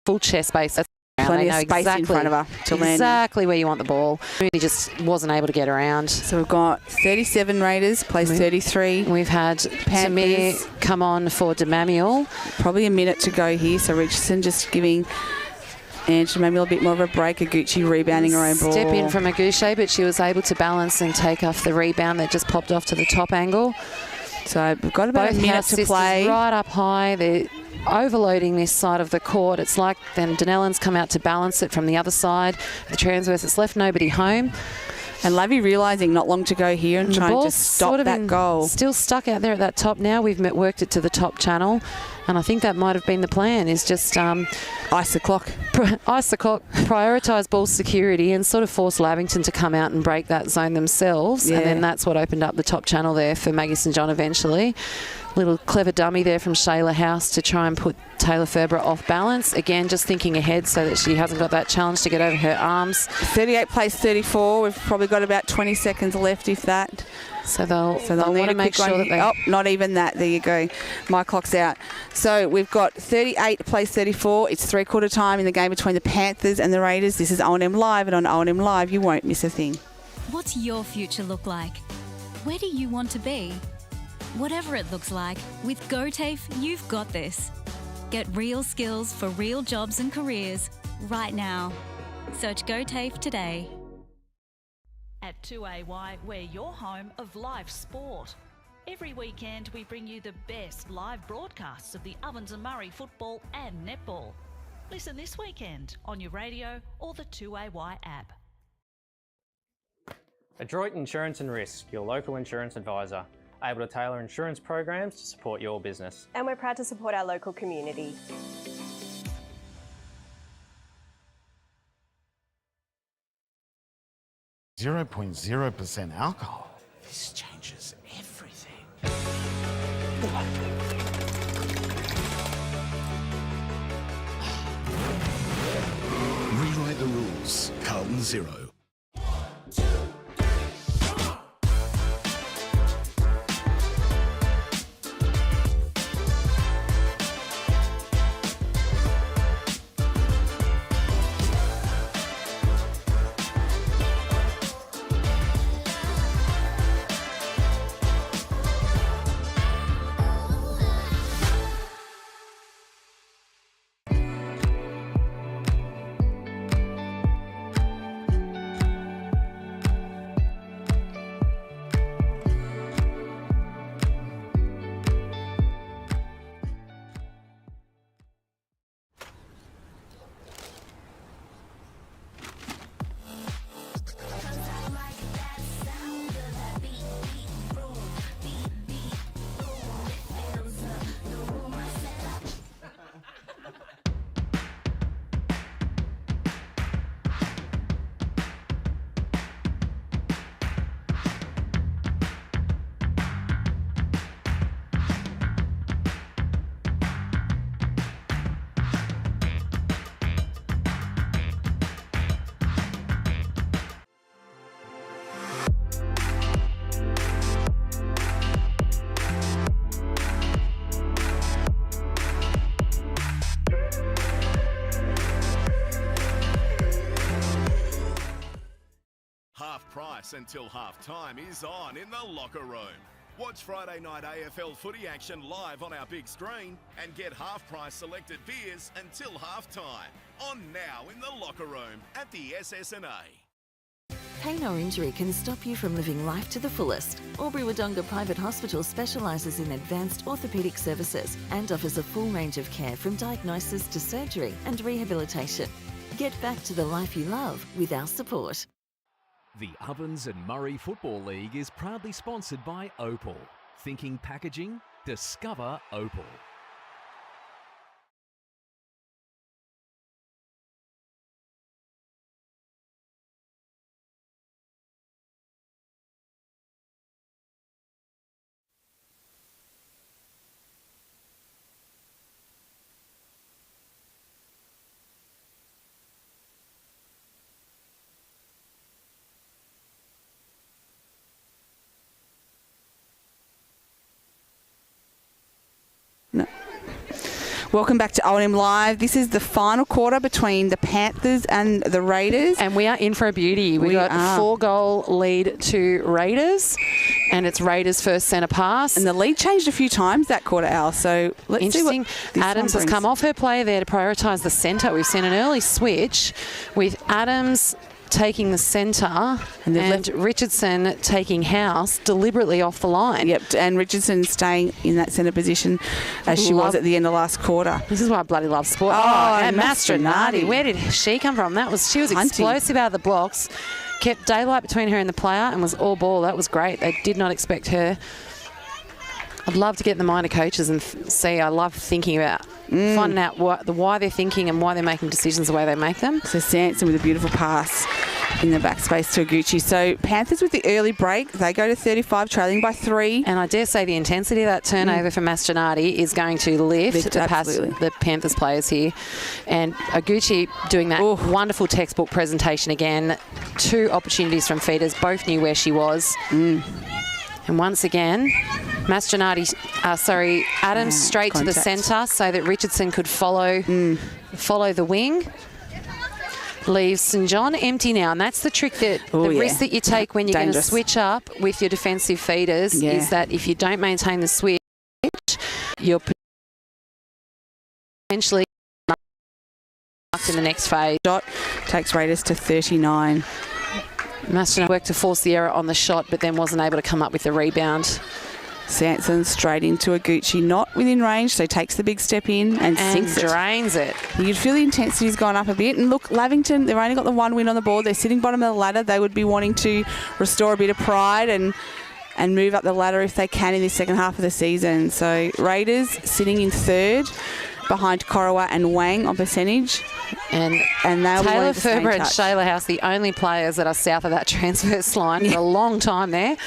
Full chest space. Plenty of space in front of her to land. Exactly where you want the ball. Really just wasn't able to get around. So we've got 37 Raiders, plays 33. We've had Tamir come on for DeMamuel. Probably a minute to go here, so Richardson just giving Angela Mamuel a bit more of a break. Aguchi rebounding her own ball. Step in from Aguchi, but she was able to balance and take off the rebound that just popped off to the top angle. So we've got about both a minute to play. Right up high. They're overloading this side of the court. It's like then Denellan's come out to balance it from the other side. The Transverse, it's left nobody home. And Lavy realising not long to go here and trying to stop that goal. Still stuck out there at that top now. We've worked it to the top channel. And I think that might have been the plan, is just ice the clock. Ice the clock, prioritise ball security and sort of force Lavington to come out and break that zone themselves. Yeah. And then that's what opened up the top channel there for Maggie St John eventually. Little clever dummy there from Shayla House to try and put Taylor Ferber off balance. Again, just thinking ahead so that she hasn't got that challenge to get over her arms. 38 plays 34. We've probably got about 20 seconds left, if that. So they'll want to make sure that they... Oh, not even that. There you go. My clock's out. So we've got 38 plays 34. It's three-quarter time in the game between the Panthers and the Raiders. This is O&M Live, and on O&M Live, you won't miss a thing. What's your future look like? Where do you want to be? Whatever it looks like, with GoTAFE, you've got this. Get real skills for real jobs and careers right now. Search GoTAFE today. At 2AY, we're your home of live sport. Every weekend we bring you the best live broadcasts of the Ovens and Murray football and netball. Listen this weekend on your radio or the 2AY app. Adroit Insurance and Risk, your local insurance advisor, able to tailor insurance programs to support your business. And we're proud to support our local community. .0% alcohol. This changes everything. Rewrite the rules. Carlton 0. Until half-time is on in the locker room. Watch Friday night AFL footy action live on our big screen and get half-price selected beers until half-time. On now in the locker room at the SS&A. Pain or injury can stop you from living life to the fullest. Wodonga Private Hospital specialises in advanced orthopaedic services and offers a full range of care from diagnosis to surgery and rehabilitation. Get back to the life you love with our support. The Ovens and Murray Football League is proudly sponsored by Opal. Thinking packaging? Discover Opal. No. Welcome back to O&M Live. This is the final quarter between the Panthers and the Raiders. And we are in for a beauty. We got a 4-goal lead to Raiders, and it's Raiders' first centre pass. And the lead changed a few times that quarter, Al. So let's see what Adams has come off her player there to prioritise the centre. We've seen an early switch with Adams taking the centre and Richardson taking House deliberately off the line. Yep, and Richardson staying in that centre position as she was at the end of last quarter. This is why I bloody love sport. And Mastronardi. Where did she come from? She was explosive out of the blocks, kept daylight between her and the player and was all ball. That was great. They did not expect her. I'd love to get the minor coaches and see. I love thinking about finding out why they're thinking and why they're making decisions the way they make them. So Sanson with a beautiful pass in the backspace to Aguchi. So Panthers with the early break. They go to 35, trailing by 3. And I dare say the intensity of that turnover from Mastronardi is going to lift the Panthers players here. And Aguchi doing that wonderful textbook presentation again. 2 opportunities from feeders. Both knew where she was. And once again, Adams straight to the centre so that Richardson could follow the wing. Leaves St John empty now, and that's the trick risk that you take when you're going to switch up with your defensive feeders is that if you don't maintain the switch, you're potentially in the next phase. Shot takes Raiders to 39. Mastronardi worked to force the error on the shot, but then wasn't able to come up with the rebound. Sanson straight into Aguchi, not within range, so takes the big step in and sinks it. Drains it. You'd feel the intensity's gone up a bit. And look, Lavington, they've only got the 1 win on the board. They're sitting bottom of the ladder. They would be wanting to restore a bit of pride and move up the ladder if they can in this second half of the season. So Raiders sitting in 3rd behind Korowa and Wang on percentage. And Taylor Ferber and Shayla House, the only players that are south of that transverse line for a long time there.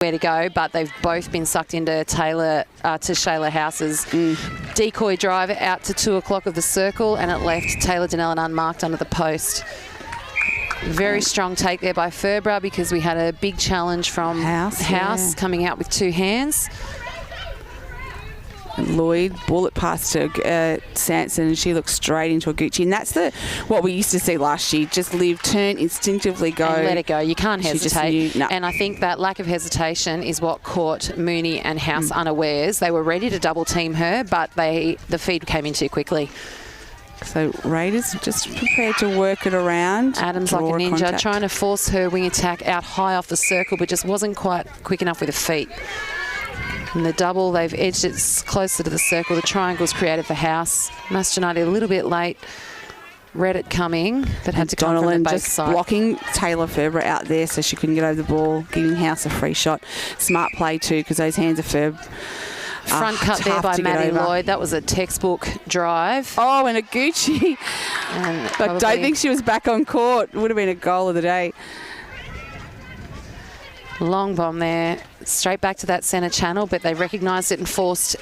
Where to go, but they've both been sucked into Shayla House's decoy drive out to 2 o'clock of the circle, and it left Taylor Donnellan unmarked under the post. Very strong take there by Ferber because we had a big challenge from House coming out with 2 hands. Lloyd, bullet pass to Sanson, and she looks straight into Aguchi. And that's what we used to see last year. Just live, turn, instinctively go. And let it go. You can't hesitate. And I think that lack of hesitation is what caught Mooney and House unawares. They were ready to double team her, but the feed came in too quickly. So Raiders just prepared to work it around. Adams like a ninja, trying to force her wing attack out high off the circle, but just wasn't quite quick enough with her feet. And the double, they've edged it closer to the circle. The triangle's created for House. Mastronardi a little bit late. Read it coming, but had to come from the base side. Blocking Taylor Ferber out there so she couldn't get over the ball, giving House a free shot. Smart play too, because those hands of Ferb. Front cut there by Maddie Lloyd. That was a textbook drive. Oh, and Aguchi. I don't think she was back on court. Would have been a goal of the day. Long bomb there. Straight back to that centre channel, but they recognised it and forced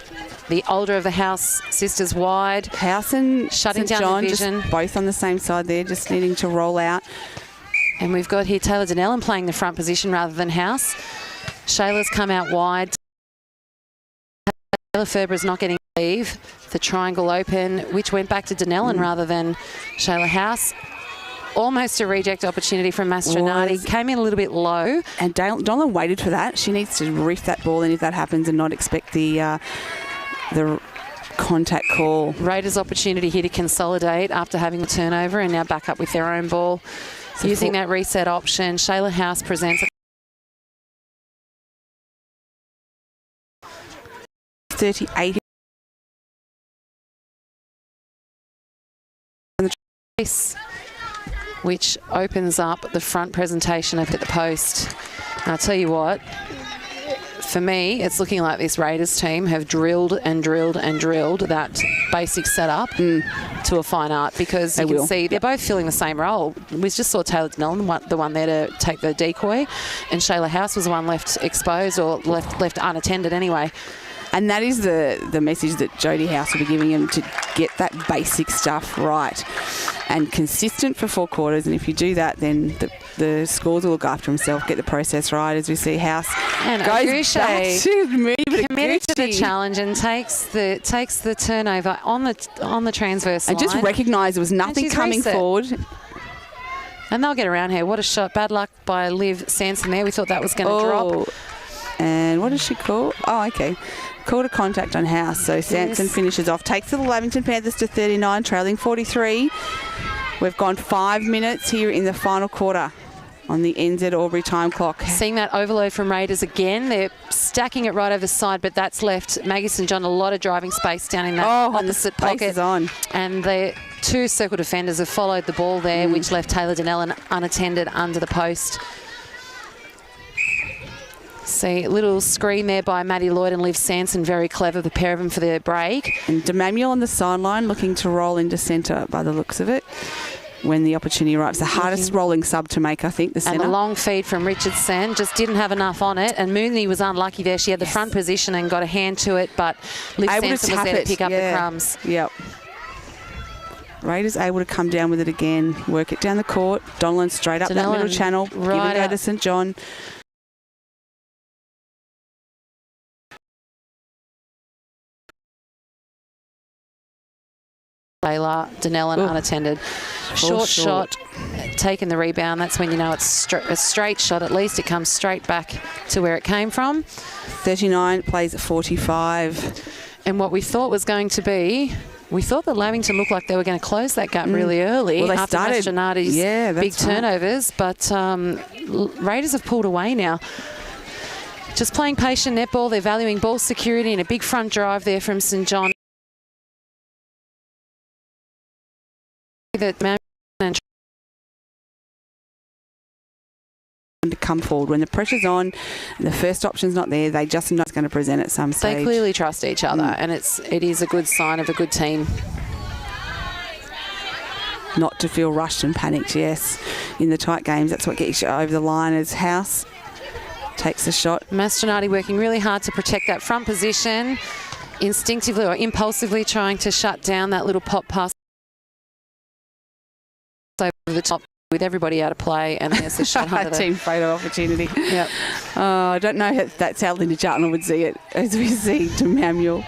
the older of the House sisters wide. House and shutting St. down John, the vision. Just both on the same side there, just needing to roll out. And we've got here Taylor Donnellan playing the front position rather than House. Shayla's come out wide. Taylor Ferber is not getting leave. The triangle open, which went back to Donnellan rather than Shayla House. Almost a reject opportunity from Mastronardi. Came in a little bit low. And Donnellan waited for that. She needs to reef that ball in if that happens and not expect the contact call. Raiders' opportunity here to consolidate after having the turnover and now back up with their own ball. So using that reset option, Shayla House presents 38. Which opens up the front presentation up at the post. And I'll tell you what, for me, it's looking like this Raiders team have drilled and drilled and drilled that basic setup to a fine art, because you can see they're both filling the same role. We just saw Taylor Donnellan, the one there to take the decoy, and Shayla House was the one left exposed or left unattended anyway. And that is the message that Jodie House will be giving him, to get that basic stuff right and consistent for 4 quarters. And if you do that, then the scores will look after himself. Get the process right, as we see House and goes back to Mooney, committed to the challenge and takes the turnover on the transverse line. And just recognise there was nothing coming forward. And they'll get around here. What a shot. Bad luck by Liv Sanson there. We thought that was going to drop. And what does she call? Oh, okay. Call to contact on House. So Sanson finishes off. Takes the Lavington Panthers to 39, trailing 43. We've gone 5 minutes here in the final quarter on the NZ Albury time clock. Seeing that overload from Raiders again. They're stacking it right over the side, but that's left Maggie St John a lot of driving space down in that opposite pocket. Is on. And the two circle defenders have followed the ball there, which left Taylor Donnellan unattended under the post. See, a little screen there by Maddie Lloyd and Liv Sanson, very clever, the pair of them for their break. And DeManuel on the sideline looking to roll into centre by the looks of it when the opportunity arrives. The hardest rolling sub to make, I think, the centre. And a long feed from Richardson, just didn't have enough on it. And Mooney was unlucky there. She had the front position and got a hand to it, but Liv Sanson was there to pick up the crumbs. Yep. Raiders able to come down with it again, work it down the court. Donlan straight up that middle channel, give it go to St John. Layla, Donnellan unattended. Short shot, taking the rebound. That's when you know it's a straight shot. At least it comes straight back to where it came from. 39 plays at 45. And what we thought was going to be, we thought that Lavington looked like they were going to close that gap really early. Well, they after started. Mastronati's big turnovers, but Raiders have pulled away now. Just playing patient netball. They're valuing ball security and a big front drive there from St John. That to come forward when the pressure's on and the first option's not there, they just know it's going to present at some stage. They clearly trust each other, and it is a good sign of a good team. Not to feel rushed and panicked, yes, in the tight games. That's what gets you over the line as House takes the shot. Mastronati working really hard to protect that front position, instinctively or impulsively trying to shut down that little pop pass over the top with everybody out of play, and there's the shot under team photo opportunity. Yep. I don't know if that's how Linda Charlton would see it, as we see to Manuel,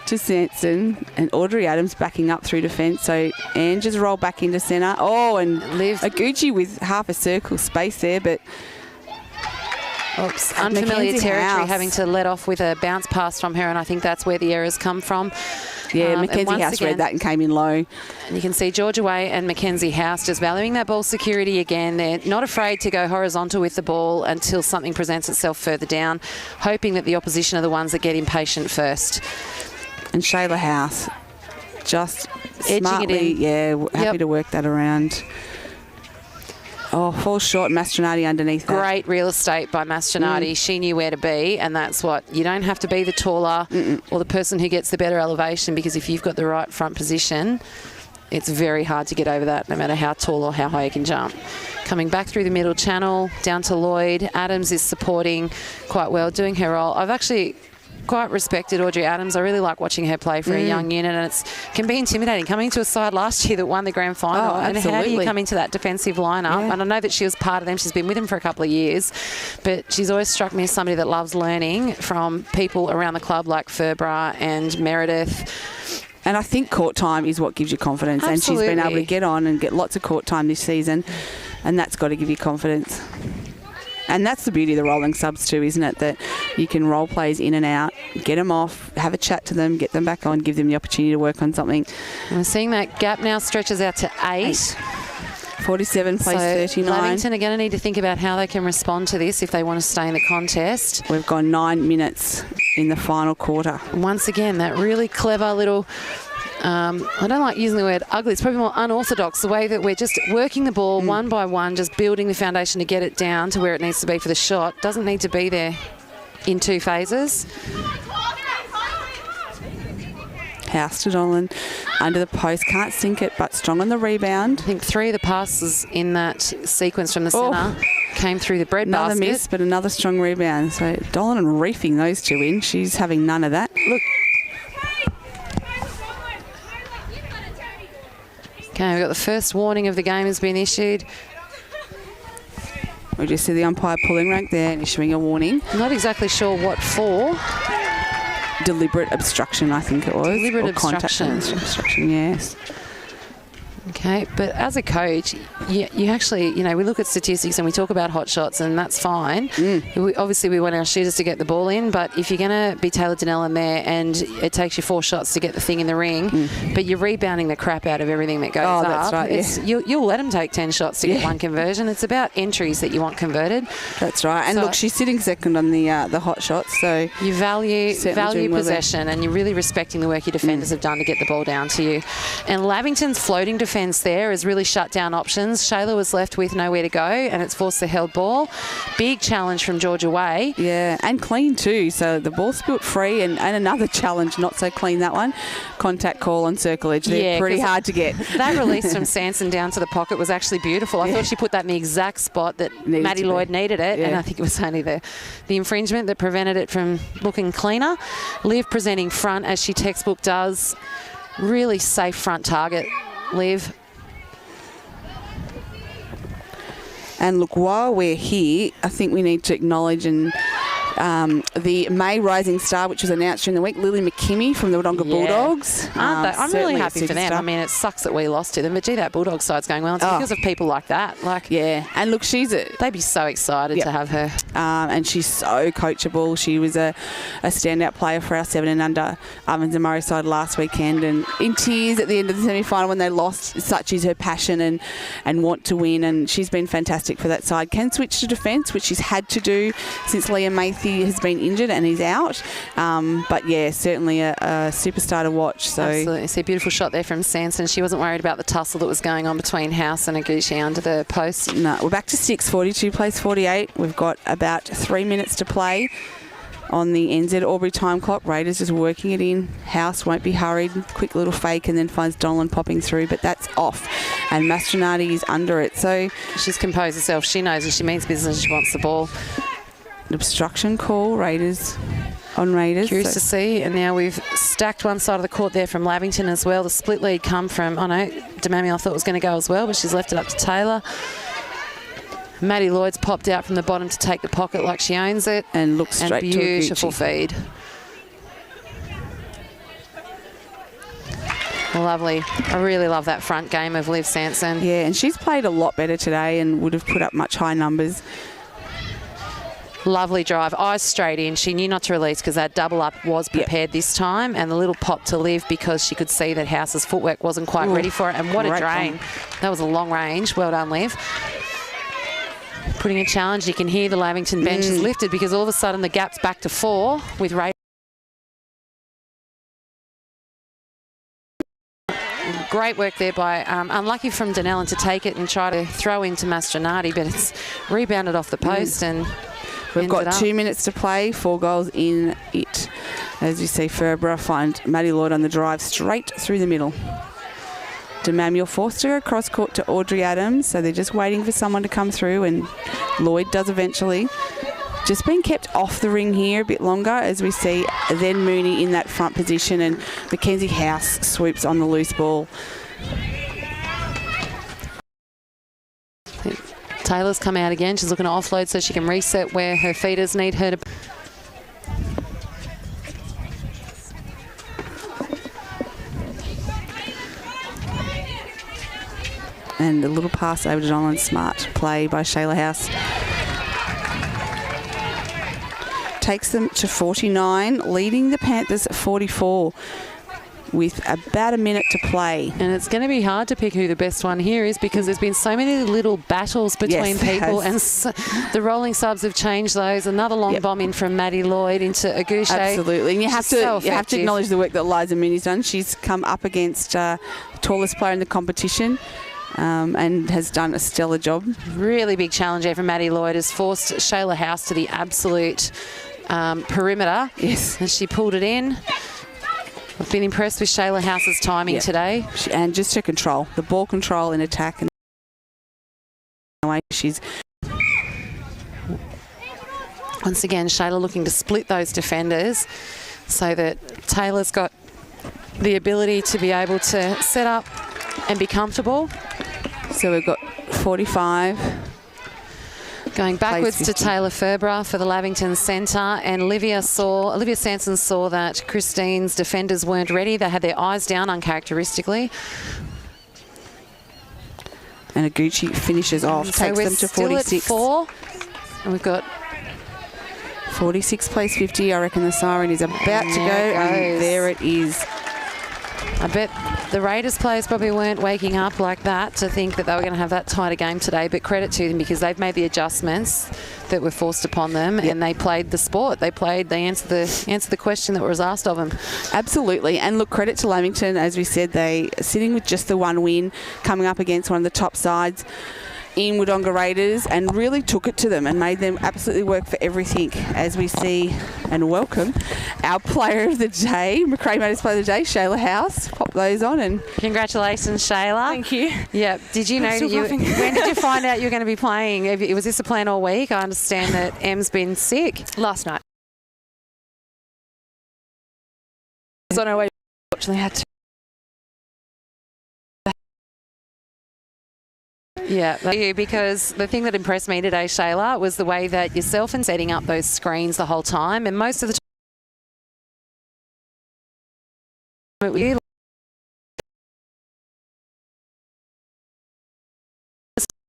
to Sanson, and Audrey Adams backing up through defence. So Ange has rolled back into centre. Oh, and Liv Aguchi with half a circle space there, but unfamiliar territory, House having to let off with a bounce pass from her, and I think that's where the errors come from. Yeah, Mackenzie House read that and came in low. And you can see Georgia Way and Mackenzie House just valuing that ball security again. They're not afraid to go horizontal with the ball until something presents itself further down, hoping that the opposition are the ones that get impatient first. And Shayla House just edging smartly, it in. happy to work that around. Oh, falls short. Mastronati underneath that. Great real estate by Mastronati. She knew where to be, and that's what, you don't have to be the taller or the person who gets the better elevation, because if you've got the right front position, it's very hard to get over that, no matter how tall or how high you can jump. Coming back through the middle channel, down to Lloyd. Adams is supporting quite well, doing her role. I've actually quite respected Audrey Adams. I really like watching her play for a young unit, and it can be intimidating coming to a side last year that won the grand final. Oh, and how do you come into that defensive lineup? And I know that she was part of them. She's been with them for a couple of years, but she's always struck me as somebody that loves learning from people around the club like Furbra and Meredith. And I think court time is what gives you confidence. Absolutely. And she's been able to get on and get lots of court time this season, and that's got to give you confidence. And that's the beauty of the rolling subs too, isn't it? That you can roll plays in and out, get them off, have a chat to them, get them back on, give them the opportunity to work on something. And we're seeing that gap now stretches out to 8. 47 plays 39. Lavington are going to need to think about how they can respond to this if they want to stay in the contest. We've gone 9 minutes in the final quarter. Once again, that really clever little... I don't like using the word ugly. It's probably more unorthodox, the way that we're just working the ball one by one, just building the foundation to get it down to where it needs to be for the shot. Doesn't need to be there in 2 phases. House to Donlan under the post. Can't sink it, but strong on the rebound. I think 3 of the passes in that sequence from the centre came through the bread basket. Another miss, but another strong rebound. So Donlan reefing those 2 in. She's having none of that. Look. Okay, we've got the first warning of the game has been issued. We just see the umpire pulling rank there and issuing a warning. Not exactly sure what for. Deliberate obstruction, I think it was. Deliberate obstruction. Contact obstruction, yes. Okay, but as a coach, you actually, we look at statistics and we talk about hot shots, and that's fine. Obviously, we want our shooters to get the ball in, but if you're going to be Taylor Donnell in there and it takes you 4 shots to get the thing in the ring, but you're rebounding the crap out of everything that goes up, that's right, you'll let them take 10 shots to get 1 conversion. It's about entries that you want converted. That's right. And look, she's sitting second on the hot shots, so you value possession, and you're really respecting the work your defenders have done to get the ball down to you. And Lavington's floating defence there has really shut down options. Shayla was left with nowhere to go, and it's forced the held ball. Big challenge from Georgia Way. Yeah, and clean too. So the ball spilt free, and another challenge, not so clean that one. Contact call on circle edge. They're pretty hard to get. That release from Sanson down to the pocket was actually beautiful. I thought she put that in the exact spot that Maddie Lloyd needed it, and I think it was only the infringement that prevented it from looking cleaner. Liv presenting front as she textbook does. Really safe front target, Liv. And look, while we're here, I think we need to acknowledge the May Rising Star, which was announced during the week, Lily McKimmie from the Wodonga Bulldogs. Aren't they? I'm really happy for them. I mean, it sucks that we lost to them, but gee, that Bulldog side's going well. It's because of people like that. And look, they'd be so excited to have her. And she's so coachable. She was a standout player for our 7 and under Ovens and Murray side last weekend, and in tears at the end of the semi-final when they lost. Such is her passion and want to win, and she's been fantastic for that side. Can switch to defence, which she's had to do since Liam Matthew has been injured and he's out. But yeah, certainly a superstar to watch. So absolutely. See a beautiful shot there from Sanson. She wasn't worried about the tussle that was going on between House and Agushi under the post. No, we're back to 6:42 plays 48. We've got about 3 minutes to play on the NZ Albury time clock. Raiders just working it in. House won't be hurried. Quick little fake and then finds Donlan popping through, but that's off. And Mastronardi is under it. So she's composed herself. She knows if she means business, she wants the ball. An obstruction call, Raiders on Raiders. Curious to see. And now we've stacked one side of the court there from Lavington as well. The split lead come from, Demami I thought was going to go as well, but she's left it up to Taylor. Maddie Lloyd's popped out from the bottom to take the pocket like she owns it. And looks straight to Aguchi. Beautiful feed. Lovely. I really love that front game of Liv Sanson. Yeah, and she's played a lot better today and would have put up much high numbers. Lovely drive, eyes straight in. She knew not to release because that double up was prepared this time, and the little pop to Liv because she could see that House's footwork wasn't quite ready for it. And what a drain. That was a long range. Well done, Liv. Putting a challenge. You can hear the Lavington bench is lifted because all of a sudden the gap's back to 4 with Ray. Great work there by, unlucky from Donnellan to take it and try to throw into Mastronardi, but it's rebounded off the post and we've got 2 minutes to play, 4 goals in it. As you see, Ferber find Maddie Lloyd on the drive straight through the middle. Demamuel forced to go across court to Audrey Adams, so they're just waiting for someone to come through, and Lloyd does eventually. Just being kept off the ring here a bit longer as we see then Mooney in that front position, and Mackenzie House swoops on the loose ball. Taylor's come out again. She's looking to offload so she can reset where her feeders need her to. And a little pass over to Donlan. Smart play by Shayla House. Takes them to 49, leading the Panthers at 44 with about a minute to play. And it's going to be hard to pick who the best one here is because there's been so many little battles between people, and the rolling subs have changed those. Another long bomb in from Maddie Lloyd into Agushi. Absolutely. And you have to acknowledge the work that Liza Mooney's done. She's come up against the tallest player in the competition. And has done a stellar job. Really big challenge there from Maddie Lloyd. Has forced Shayla House to the absolute perimeter. Yes. And she pulled it in. I've been impressed with Shayla House's timing today. And just her control. The ball control in attack. And she's... Once again, Shayla looking to split those defenders so that Taylor's got the ability to be able to set up and be comfortable. So we've got 45. Going backwards to Taylor Ferber for the Lavington centre, and Olivia Sanson saw that Christine's defenders weren't ready. They had their eyes down uncharacteristically. And Aguchi finishes off, takes them to 46. Still at 4, and we've got 46 plays 50. I reckon the siren is about to go, and there it is. I bet the Raiders players probably weren't waking up like that to think that they were going to have that tighter game today, but credit to them because they've made the adjustments that were forced upon them, and they played the sport. They answered the question that was asked of them. Absolutely. And look, credit to Lavington. As we said, they are sitting with just the one win, coming up against one of the top sides in Wodonga Raiders, and really took it to them and made them absolutely work for everything, as we see and welcome our player of the day, Macrae Motors Player of the Day, Shayla House. Pop those on. And congratulations, Shayla. Thank you. Yeah. Did you know when did you find out you were going to be playing? Was this a plan all week? I understand that Em's been sick. Last night. I was on our way. Fortunately, had to. Yeah, because the thing that impressed me today, Shayla, was the way that yourself and setting up those screens the whole time, and most of the time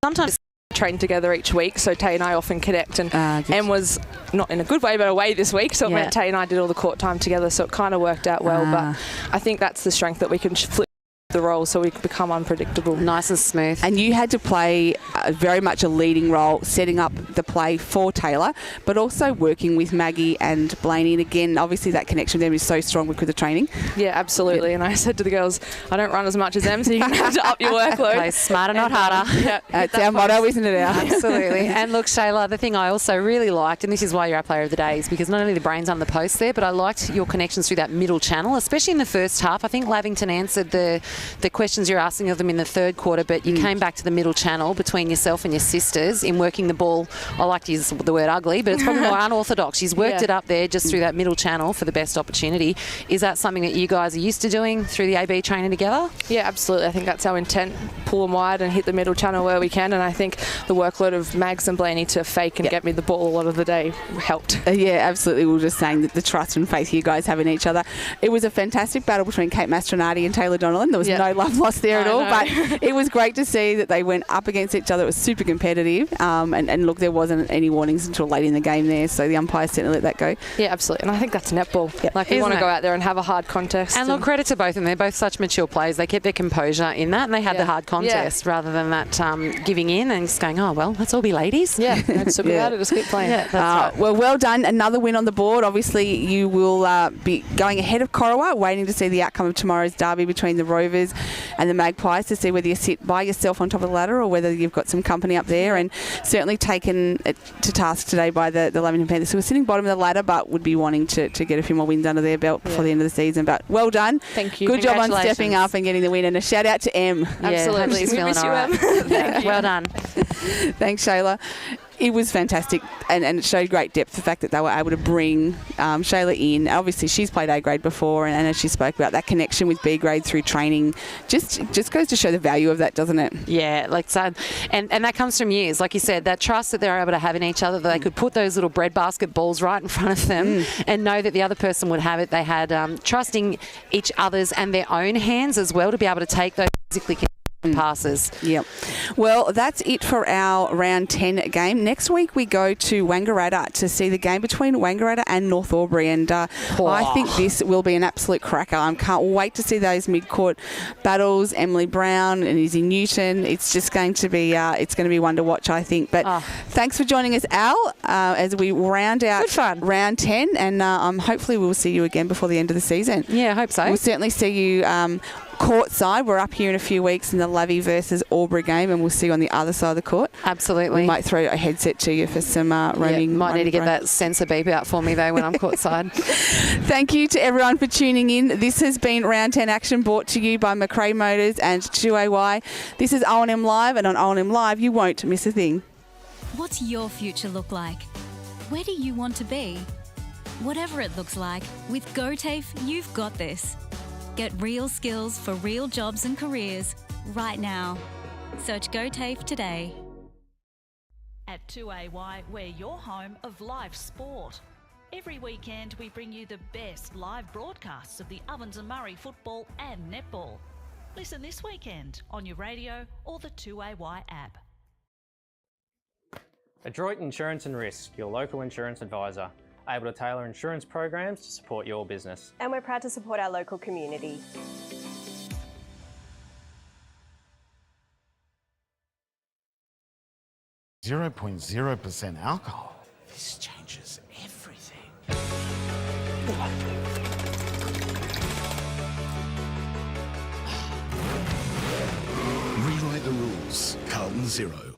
sometimes train together each week, so Tay and I often connect, and Em was not in a good way but away this week, so it meant Tay and I did all the court time together, so it kind of worked out well. But I think that's the strength, that we can flip the role so we become unpredictable. Nice and smooth. And you had to play very much a leading role, setting up the play for Taylor, but also working with Maggie and Blaney. And again, obviously that connection with them is so strong because of the training. Yeah, absolutely. And I said to the girls, I don't run as much as them, so you're going to have to up your workload. Play smarter, not harder. That's our motto, isn't it? Absolutely. And look, Shayla, the thing I also really liked, and this is why you're our player of the day, is because not only the brains on the post there, but I liked your connections through that middle channel, especially in the first half. I think Lavington answered the questions you're asking of them in the third quarter, but you came back to the middle channel between yourself and your sisters in working the ball. I like to use the word ugly, but it's probably more unorthodox. She's worked it up there just through that middle channel for the best opportunity. Is that something that you guys are used to doing through the AB training together? Yeah, absolutely. I think that's our intent. Pull them wide and hit the middle channel where we can, and I think the workload of Mags and Blaney to fake and get me the ball a lot of the day helped. Yeah, absolutely. We were just saying that the trust and faith you guys have in each other. It was a fantastic battle between Kate Mastronardi and Taylor Donnellan. There was no love lost there at all, but it was great to see that they went up against each other. It was super competitive, and look, there wasn't any warnings until late in the game there, so the umpires certainly let that go. Yeah, absolutely. And I think that's netball. Like, we want to go out there and have a hard contest. And look, credit to both of them. They're both such mature players. They kept their composure in that, and they had the hard contest rather than that giving in and just going, oh, well, let's all be ladies. Yeah, it's about it. Just keep playing. Yeah, that's right. Well done. Another win on the board. Obviously, you will be going ahead of Corowa, waiting to see the outcome of tomorrow's derby between the Rovers and the Magpies to see whether you sit by yourself on top of the ladder or whether you've got some company up there, and certainly taken to task today by the Lavington Panthers, who are sitting bottom of the ladder but would be wanting to get a few more wins under their belt before the end of the season. But well done. Thank you. Good job on stepping up and getting the win, and a shout out to Em. Absolutely. We miss you, Em. Thank you. Well done. Thanks, Shayla. It was fantastic, and it showed great depth, the fact that they were able to bring Shayla in. Obviously, she's played A grade before, and as she spoke about, that connection with B grade through training just goes to show the value of that, doesn't it? Yeah, like so, and that comes from years, like you said, that trust that they're able to have in each other, that they could put those little breadbasket balls right in front of them and know that the other person would have it. They had trusting each other's and their own hands as well to be able to take those physically passes. Yep. Well, that's it for our round 10 game. Next week we go to Wangaratta to see the game between Wangaratta and North Albury, and I think this will be an absolute cracker. I can't wait to see those mid-court battles. Emily Brown and Izzy Newton. It's just going to be one to watch, I think. But thanks for joining us, Al, as we round out round 10, and hopefully we'll see you again before the end of the season. Yeah, I hope so. We'll certainly see you courtside. We're up here in a few weeks in the Lavie versus Albury game, and we'll see you on the other side of the court. Absolutely. We might throw a headset to you for some roaming. Yeah, might need to get that sensor beep out for me though when I'm courtside. Thank you to everyone for tuning in. This has been Round 10 Action, brought to you by Macrae Motors and 2AY. This is O&M Live, and on O&M Live you won't miss a thing. What's your future look like? Where do you want to be? Whatever it looks like, with GoTAFE, you've got this. Get real skills for real jobs and careers right now. Search GoTAFE today. At 2AY, we're your home of live sport. Every weekend we bring you the best live broadcasts of the Ovens and Murray football and netball. Listen this weekend on your radio or the 2AY app. Adroit Insurance and Risk, your local insurance advisor, able to tailor insurance programs to support your business. And we're proud to support our local community. .0% alcohol. This changes everything. Rewrite the rules. Carlton Zero.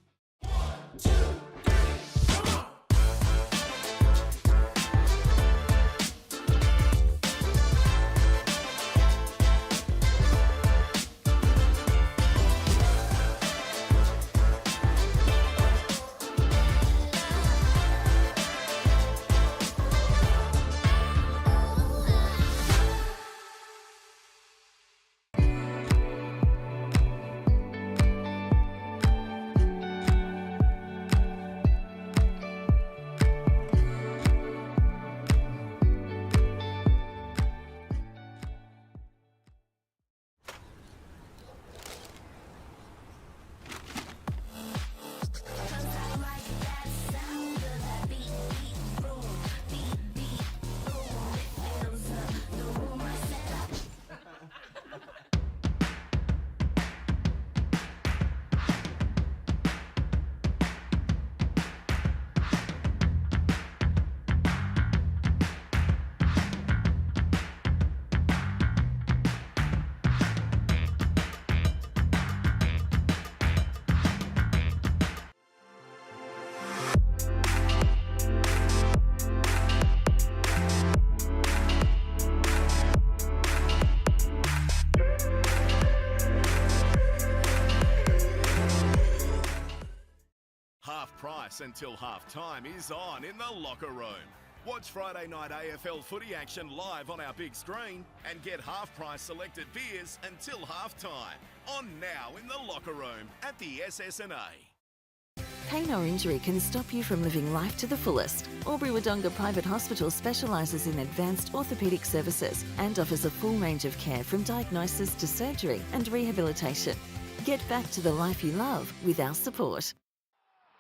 Price until half-time is on in the locker room. Watch Friday night AFL footy action live on our big screen and get half-price selected beers until half-time. On now in the locker room at the SS&A. Pain or injury can stop you from living life to the fullest. Wodonga Private Hospital specialises in advanced orthopaedic services and offers a full range of care from diagnosis to surgery and rehabilitation. Get back to the life you love with our support.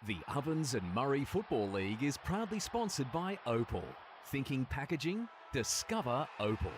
The Ovens and Murray Football League is proudly sponsored by Opal. Thinking packaging? Discover Opal.